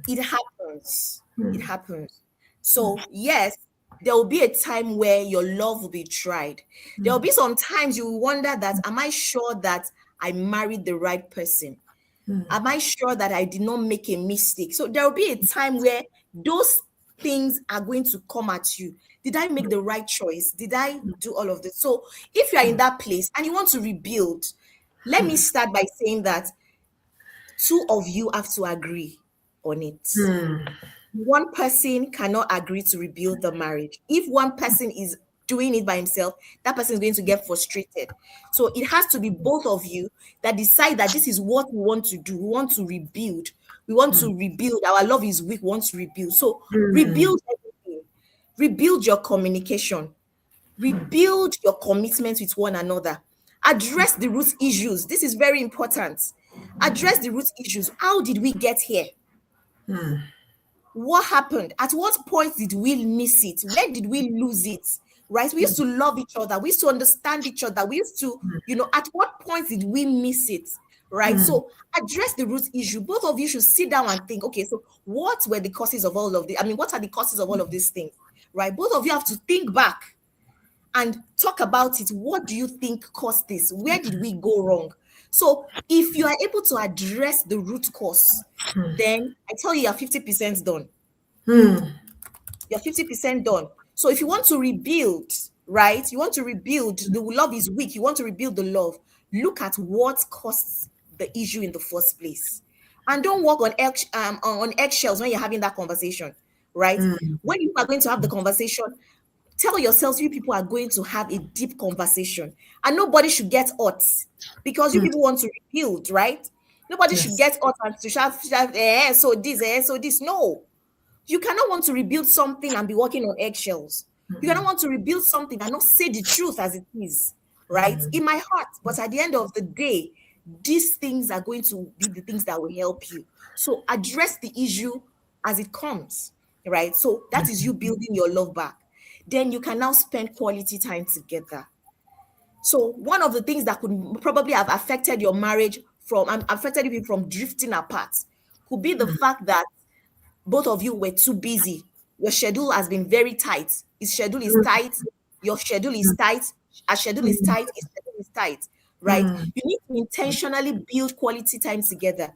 it happens. It happens. So yes, there will be a time where your love will be tried. There will be some times you will wonder that, am I sure that I married the right person? Am I sure that I did not make a mistake? So there will be a time where those things are going to come at you. Did I make the right choice? Did I do all of this? So if you are in that place and you want to rebuild, let me start by saying that two of you have to agree on it. One person cannot agree to rebuild the marriage. If one person is doing it by himself, that person is going to get frustrated. So it has to be both of you that decide that this is what we want to do. We want to rebuild. We want to rebuild. Our love is weak. We want to rebuild. So rebuild everything. Rebuild your communication. Rebuild your commitment with one another. Address the root issues. This is very important. Address the root issues. How did we get here? What happened? At what point did we miss it? Where did we lose it? Right? We used to love each other. We used to understand each other. We used to, at what point did we miss it? Right? So address the root issue. Both of you should sit down and think, okay, so what were the causes of all of this? I mean, what are the causes of all of these things? Right? Both of you have to think back and talk about it. What do you think caused this? Where did we go wrong? So if you are able to address the root cause, then I tell you, you're 50% done. You're 50% done. So if you want to rebuild, right? You want to rebuild, the love is weak. You want to rebuild the love. Look at what caused the issue in the first place. And don't walk on eggshells when you're having that conversation, right? When you are going to have the conversation, tell yourselves you people are going to have a deep conversation, and nobody should get hurt because you people want to rebuild, right? Nobody should get hurt and to shout, so this. No, you cannot want to rebuild something and be walking on eggshells. You cannot want to rebuild something and not say the truth as it is, right? In my heart. But at the end of the day, these things are going to be the things that will help you. So address the issue as it comes, right? So that is you building your love back. Then you can now spend quality time together. So one of the things that could probably have affected your marriage affected you from drifting apart could be the fact that both of you were too busy. Your schedule has been very tight. His schedule is tight. Your schedule is tight. Our schedule is tight. His schedule is tight, right? You need to intentionally build quality time together.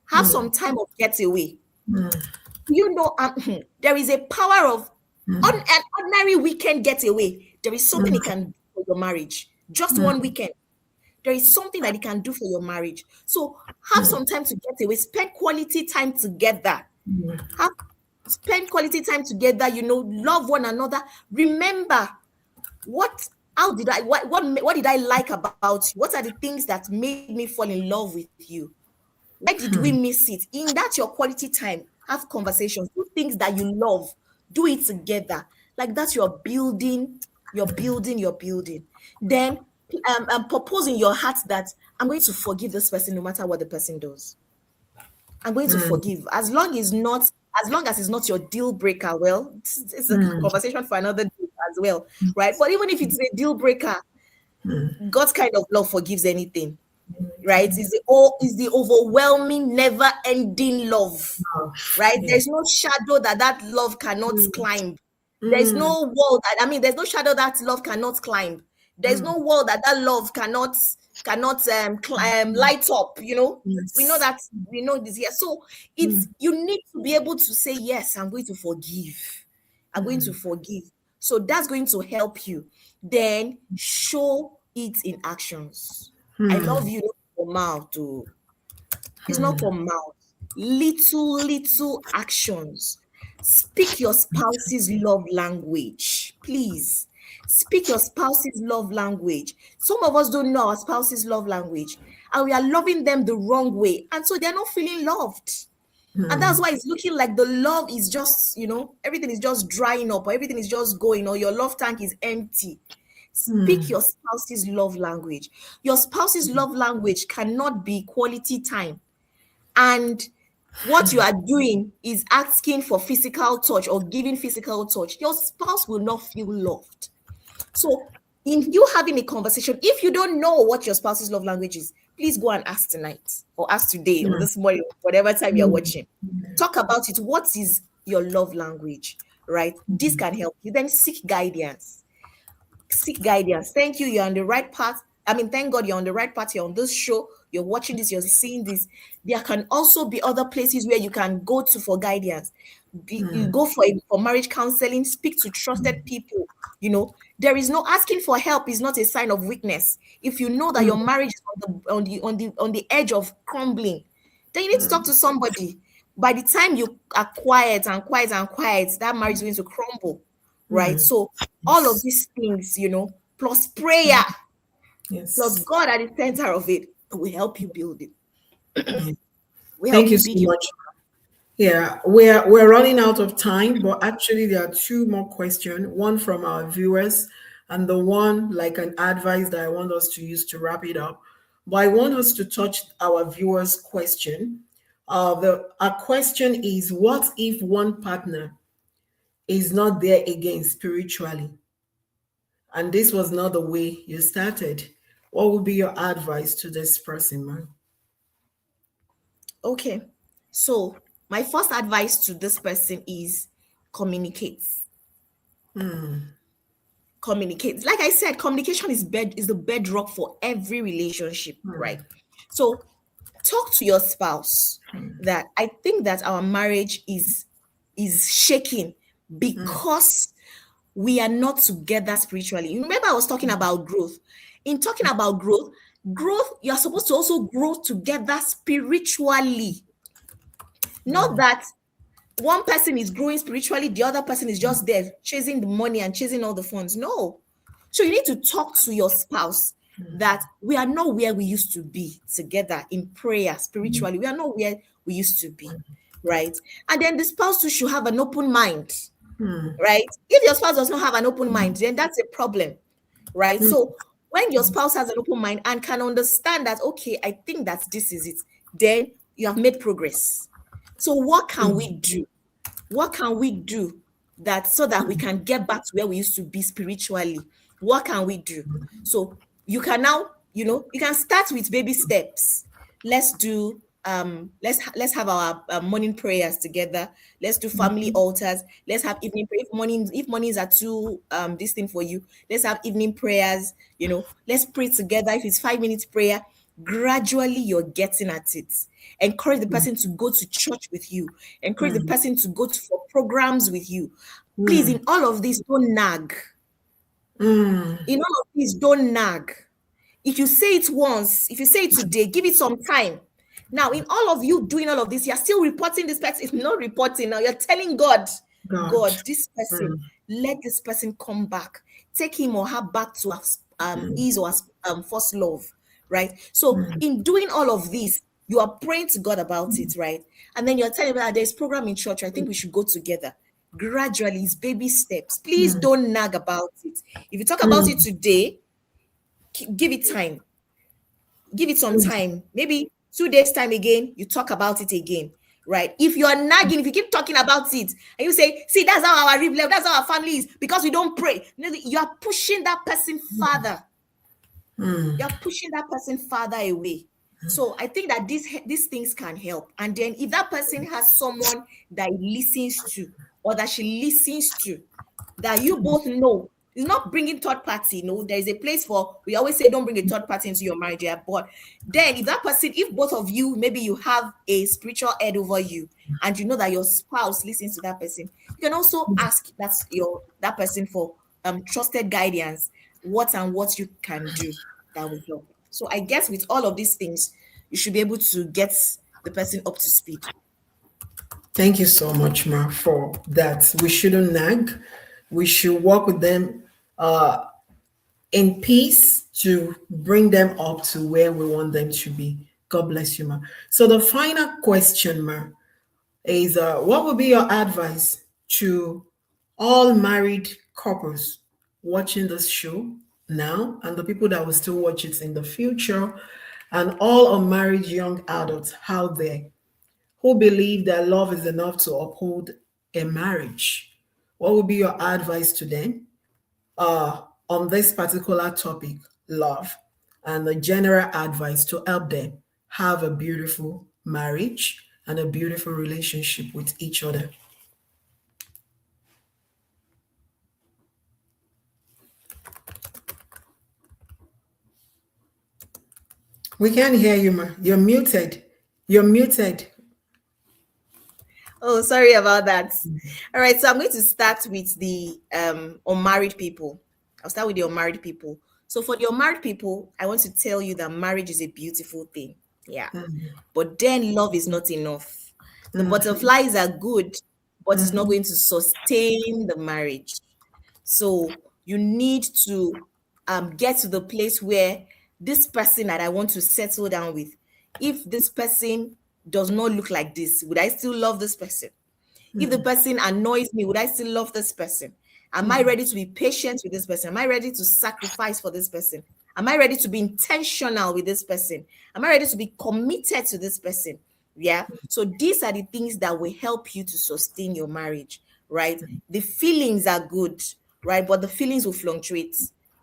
Have some time of getaway. There is a power of on an ordinary weekend getaway. There is something it can do for your marriage. Just one weekend. There is something that it can do for your marriage. So have some time to get away. Spend quality time together. Spend quality time together. Love one another. Remember what did I like about you? What are the things that made me fall in love with you? Where did we miss it? In that your quality time, have conversations. Do things that you love. Do it together. Like that, you're building. Then propose in your heart that I'm going to forgive this person no matter what the person does. I'm going to forgive. As long as it's not your deal breaker. Well, it's a conversation for another day as well, right? But even if it's a deal breaker, God's kind of love forgives anything, right? It's the overwhelming, never-ending love, right? There's no shadow that love cannot climb. There's no wall there's no shadow that love cannot climb. There's no wall that love cannot light up. Yes. We know this here. So it's you need to be able to say, yes, I'm going to forgive. I'm going to forgive. So that's going to help you. Then show it in actions. I love you, not for mouth too. It's not for mouth. Little actions. Speak your spouse's love language, please. Speak your spouse's love language. Some of us don't know our spouse's love language, and we are loving them the wrong way, and so they're not feeling loved. And that's why it's looking like the love is just, everything is just drying up, or everything is just going, or your love tank is empty. Speak your spouse's love language. Your spouse's love language cannot be quality time, and what you are doing is asking for physical touch or giving physical touch. Your spouse will not feel loved. So in you having a conversation, if you don't know what your spouse's love language is, please go and ask tonight or ask today or this morning, whatever time you're watching. Talk about it. What is your love language, right? This can help you. Then seek guidance. Seek guidance. Thank you. You're on the right path. I mean, thank God you're on the right path. You're on this show. You're watching this. You're seeing this. There can also be other places where you can go to for guidance. You go for marriage counseling. Speak to trusted people. You know, there is no asking for help is not a sign of weakness. If you know that your marriage is on the edge of crumbling, then you need to talk to somebody. By the time you are quiet and quiet and quiet, that marriage is going to crumble, right? So all of these things, you know, plus prayer, plus Yes. God at the center of it, will help you build it. will help Thank you you so build your. much. Yeah, we're running out of time, but actually there are two more questions, one from our viewers and the one like an advice that I want us to use to wrap it up. But I want us to touch our viewers' question. Our question is, what if one partner is not there again spiritually? And this was not the way you started. What would be your advice to this person, man? Okay, so my first advice to this person is communicate. Communicate. Like I said, communication is the bedrock for every relationship, right? So talk to your spouse that I think that our marriage is shaking because we are not together spiritually. You remember I was talking about growth. In talking about growth, you're supposed to also grow together spiritually. Not that one person is growing spiritually, the other person is just there chasing the money and chasing all the funds. No. So you need to talk to your spouse that we are not where we used to be together in prayer spiritually. We are not where we used to be, right? And then the spouse too should have an open mind, right? If your spouse does not have an open mind, then that's a problem, right? So when your spouse has an open mind and can understand that, okay, I think that this is it, then you have made progress. So what can we do? What can we do that so that we can get back to where we used to be spiritually? What can we do? So you can now, you can start with baby steps. Let's do let's have our morning prayers together. Let's do family altars. Let's have evening prayer. If mornings are too this thing for you, let's have evening prayers. Let's pray together. If it's 5 minutes prayer, gradually you're getting at it. Encourage the person to go to church with you. Encourage the person to go for programs with you. Please, in all of this, don't nag. In all of this, don't nag. If you say it once, if you say it today, give it some time. Now, in all of you doing all of this, you're still reporting this person. If not reporting, now you're telling God, this person, let this person come back. Take him or her back to his or first love, right? So in doing all of this, you are praying to God about it, right? And then you're telling me that there's program in church. I think we should go together. Gradually, it's baby steps. Please don't nag about it. If you talk about it today, give it time. Give it some time. Maybe 2 days time again, you talk about it again, right? If you are nagging, if you keep talking about it and you say, see, that's how our life, that's how our family is because we don't pray. You are pushing that person farther. You're pushing that person farther away. So I think that these things can help. And then if that person has someone that he listens to or that she listens to, that you both know, it's not bringing third party. There is a place for, we always say don't bring a third party into your marriage. Yeah, but then if both of you, maybe you have a spiritual head over you and you know that your spouse listens to that person, you can also ask that person for trusted guidance, what you can do that will help. So I guess with all of these things, you should be able to get the person up to speed. Thank you so much, Ma, for that. We shouldn't nag. We should work with them in peace to bring them up to where we want them to be. God bless you, Ma. So the final question, Ma, is what would be your advice to all married couples watching this show now and the people that will still watch it in the future, and all unmarried young adults out there who believe that love is enough to uphold a marriage? What would be your advice to them on this particular topic, love, and the general advice to help them have a beautiful marriage and a beautiful relationship with each other? We can't hear you, ma. You're muted. You're muted. Oh, sorry about that. All right, so I'm going to start with the unmarried people. I'll start with the unmarried people. So for the unmarried people, I want to tell you that marriage is a beautiful thing. Yeah. But then love is not enough. The butterflies are good, but it's not going to sustain the marriage. So you need to get to the place where this person that I want to settle down with, if this person does not look like this, would I still love this person? If the person annoys me, would I still love this person? Am I ready to be patient with this person? Am I ready to sacrifice for this person? Am I ready to be intentional with this person? Am I ready to be committed to this person? Yeah. So these are the things that will help you to sustain your marriage, right? The feelings are good, right? But the feelings will fluctuate.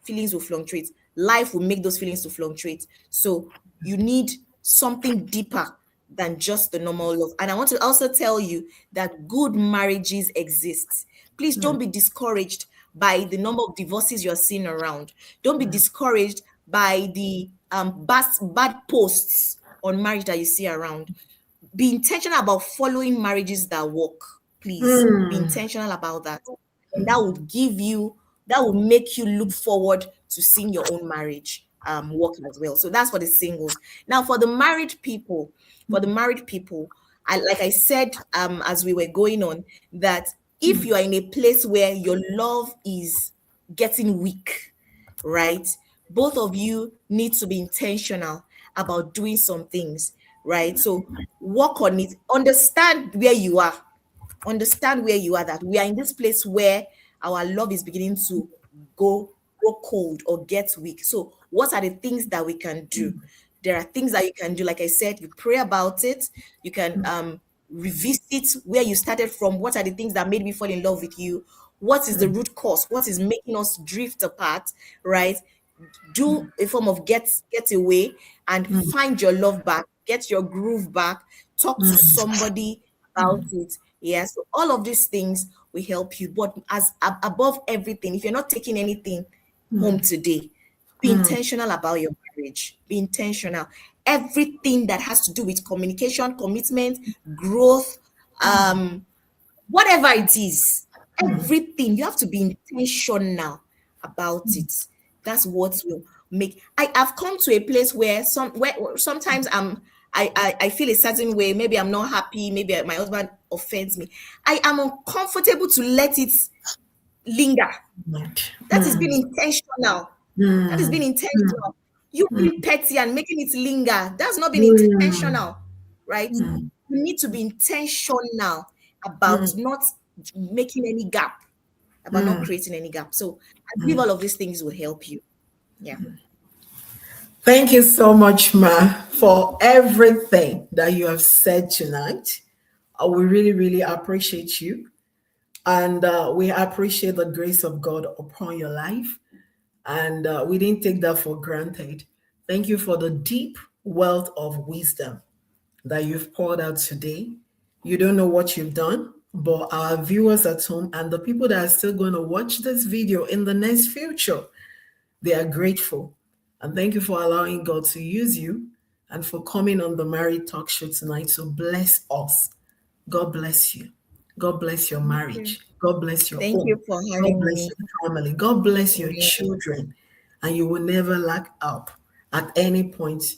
Feelings will fluctuate. Life will make those feelings to fluctuate. So you need something deeper than just the normal love. And I want to also tell you that good marriages exist. Please don't be discouraged by the number of divorces you're seeing around. Don't be discouraged by the bad posts on marriage that you see around. Be intentional about following marriages that work. Please be intentional about that. And that will make you look forward to seeing your own marriage work as well. So that's for the singles. Now for the married people, like I said, as we were going on, that if you are in a place where your love is getting weak, right? Both of you need to be intentional about doing some things, right? So work on it. Understand where you are. Understand where you are, that we are in this place where our love is beginning to go cold or get weak. So what are the things that we can do? There are things that you can do. Like I said, you pray about it. You can revisit where you started from. What are the things that made me fall in love with you? What is the root cause? What is making us drift apart, right? Do a form of get away and find your love back, get your groove back, talk to somebody about it. Yeah, so all of these things will help you. But as above everything, if you're not taking anything home today, be intentional about your marriage. Be intentional. Everything that has to do with communication, commitment, growth, whatever it is, everything, you have to be intentional about it. That's what will make. I've come to a place where sometimes I feel a certain way. Maybe I'm not happy. Maybe my husband offends me. I am uncomfortable to let it linger. That is being intentional. That is being intentional. You being petty and making it linger, that's not being intentional, right? You need to be intentional about not making any gap, about not creating any gap. So I believe all of these things will help you. Yeah. Thank you so much, Ma, for everything that you have said tonight. We really, really appreciate you. And we appreciate the grace of God upon your life. And we didn't take that for granted. Thank you for the deep wealth of wisdom that you've poured out today. You don't know what you've done, but our viewers at home and the people that are still going to watch this video in the next future, they are grateful. And thank you for allowing God to use you and for coming on the Married Talk Show tonight to bless us. God bless you. God bless your marriage. God bless your Thank home. you for God having bless me. your family. God bless your Yeah. children. And you will never lack up at any point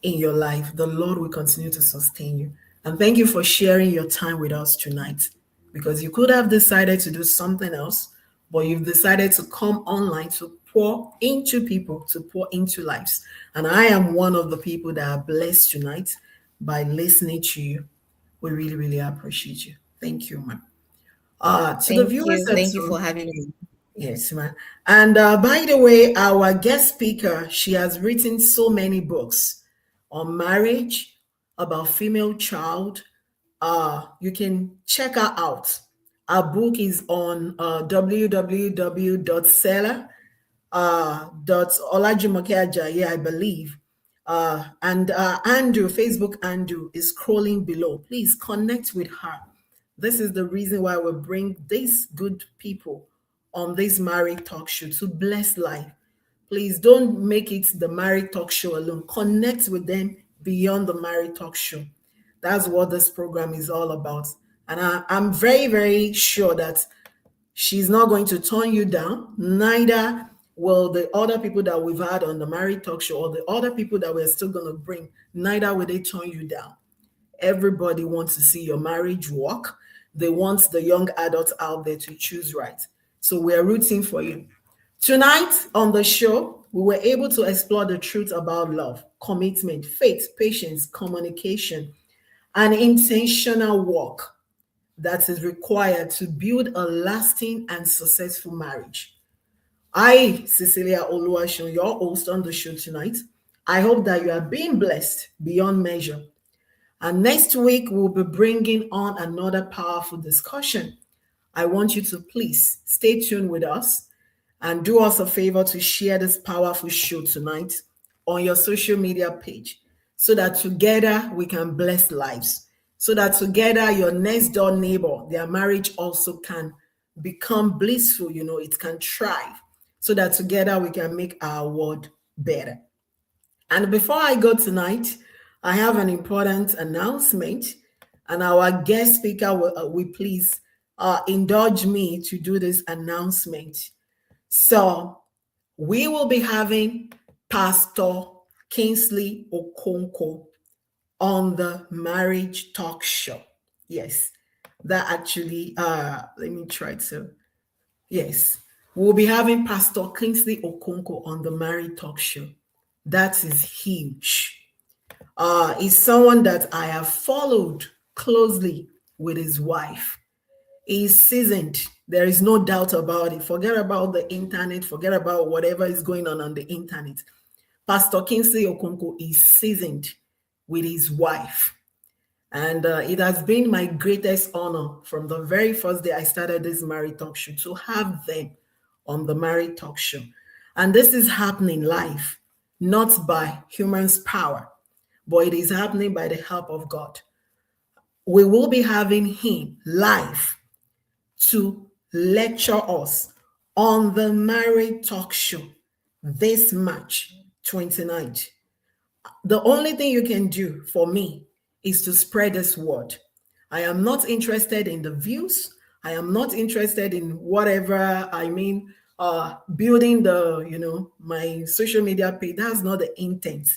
in your life. The Lord will continue to sustain you. And thank you for sharing your time with us tonight, because you could have decided to do something else, but you've decided to come online to pour into people, to pour into lives. And I am one of the people that are blessed tonight by listening to you. We really, really appreciate you. Thank you, ma'am. To the Thank viewers you. at Thank you for home, having me. yes, ma'am. And by the way, our guest speaker, she has written so many books on marriage, about female child. You can check her out. Our book is on www.seller Olajumoke Ajayi, I believe. And Andrew, Facebook Andrew, is scrolling below. Please connect with her. This is the reason why we bring these good people on this married talk show to bless life. Please don't make it the married talk show alone. Connect with them beyond the married talk show. That's what this program is all about. And I'm very, very sure that she's not going to turn you down. Neither will the other people that we've had on the married talk show or the other people that we're still going to bring. Neither will they turn you down. Everybody wants to see your marriage work. They want the young adults out there to choose right. So we're rooting for you. Tonight on the show, we were able to explore the truth about love, commitment, faith, patience, communication, and intentional work that is required to build a lasting and successful marriage. I, CeceliaOWorld, your host on the show tonight. I hope that you are being blessed beyond measure. And next week, we'll be bringing on another powerful discussion. I want you to please stay tuned with us and do us a favor to share this powerful show tonight on your social media page so that together we can bless lives. So that together your next door neighbor, their marriage also can become blissful, it can thrive. So that together we can make our world better. And before I go tonight, I have an important announcement, and our guest speaker will please indulge me to do this announcement. So we will be having Pastor Kingsley Okonkwo on the marriage talk show. Yes, that actually, let me try to, yes. We'll be having Pastor Kingsley Okonkwo on the marriage talk show. That is huge. He's someone that I have followed closely with his wife. He's seasoned. There is no doubt about it. Forget about the internet. Forget about whatever is going on the internet. Pastor Kingsley Okonkwo is seasoned with his wife. And it has been my greatest honor from the very first day I started this married talk show to have them on the married talk show. And this is happening live, not by human's power, but it is happening by the help of God. We will be having him live to lecture us on the married talk show this March 29th. The only thing you can do for me is to spread this word. I am not interested in the views. I am not interested in whatever, building my social media page. That's not the intent.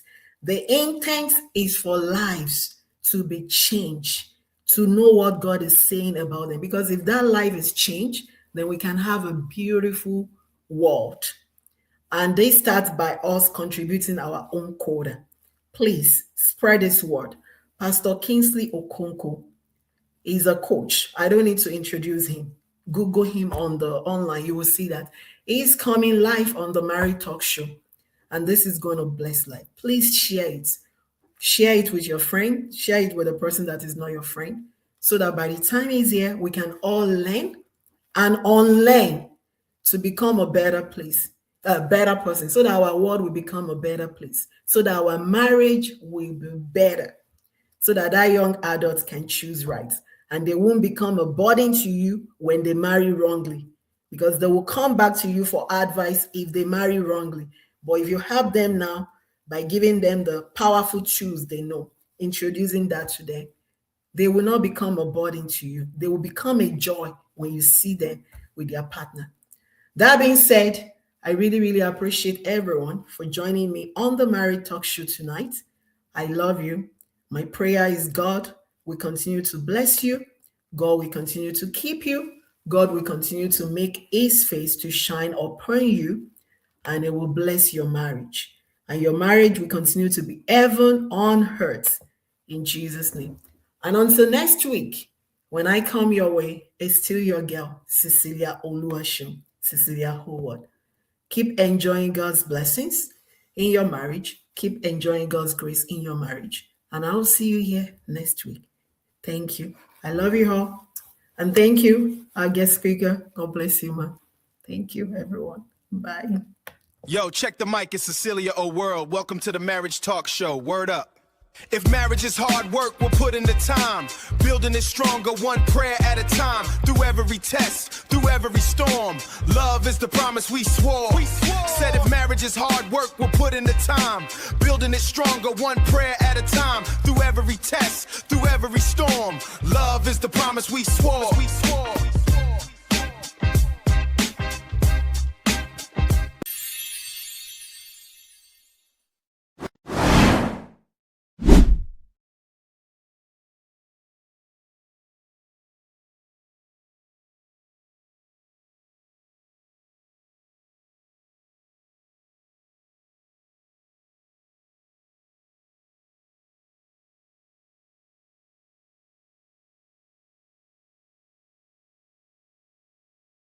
The intent is for lives to be changed, to know what God is saying about them. Because if that life is changed, then we can have a beautiful world. And they start by us contributing our own quota. Please spread this word. Pastor Kingsley Okonkwo is a coach. I don't need to introduce him. Google him on the online. You will see that he's coming live on the Married Talk Show. And this is going to bless life. Please share it. Share it with your friend. Share it with a person that is not your friend. So that by the time he's here, we can all learn and unlearn to become a better place, a better person, so that our world will become a better place, so that our marriage will be better, so that young adults can choose right, and they won't become a burden to you when they marry wrongly, because they will come back to you for advice if they marry wrongly. But if you help them now by giving them the powerful tools they know, introducing that to them, they will not become a burden to you. They will become a joy when you see them with their partner. That being said, I really, really appreciate everyone for joining me on the Married Talk Show tonight. I love you. My prayer is God will continue to bless you. God will continue to keep you. God will continue to make his face to shine upon you, and it will bless your marriage. And your marriage will continue to be heaven on earth in Jesus' name. And until next week, when I come your way, it's still your girl, CeceliaOWorld, CeceliaOWorld. Keep enjoying God's blessings in your marriage. Keep enjoying God's grace in your marriage. And I'll see you here next week. Thank you. I love you all. And thank you, our guest speaker. God bless you, man. Thank you, everyone. Bye. Yo, check the mic. It's CeceliaOWorld. Welcome to the Marriage Talk Show. Word up. If marriage is hard work, we'll put in the time. Building it stronger, one prayer at a time. Through every test, through every storm. Love is the promise we swore. Said if marriage is hard work, we'll put in the time. Building it stronger, one prayer at a time. Through every test, through every storm. Love is the promise we swore.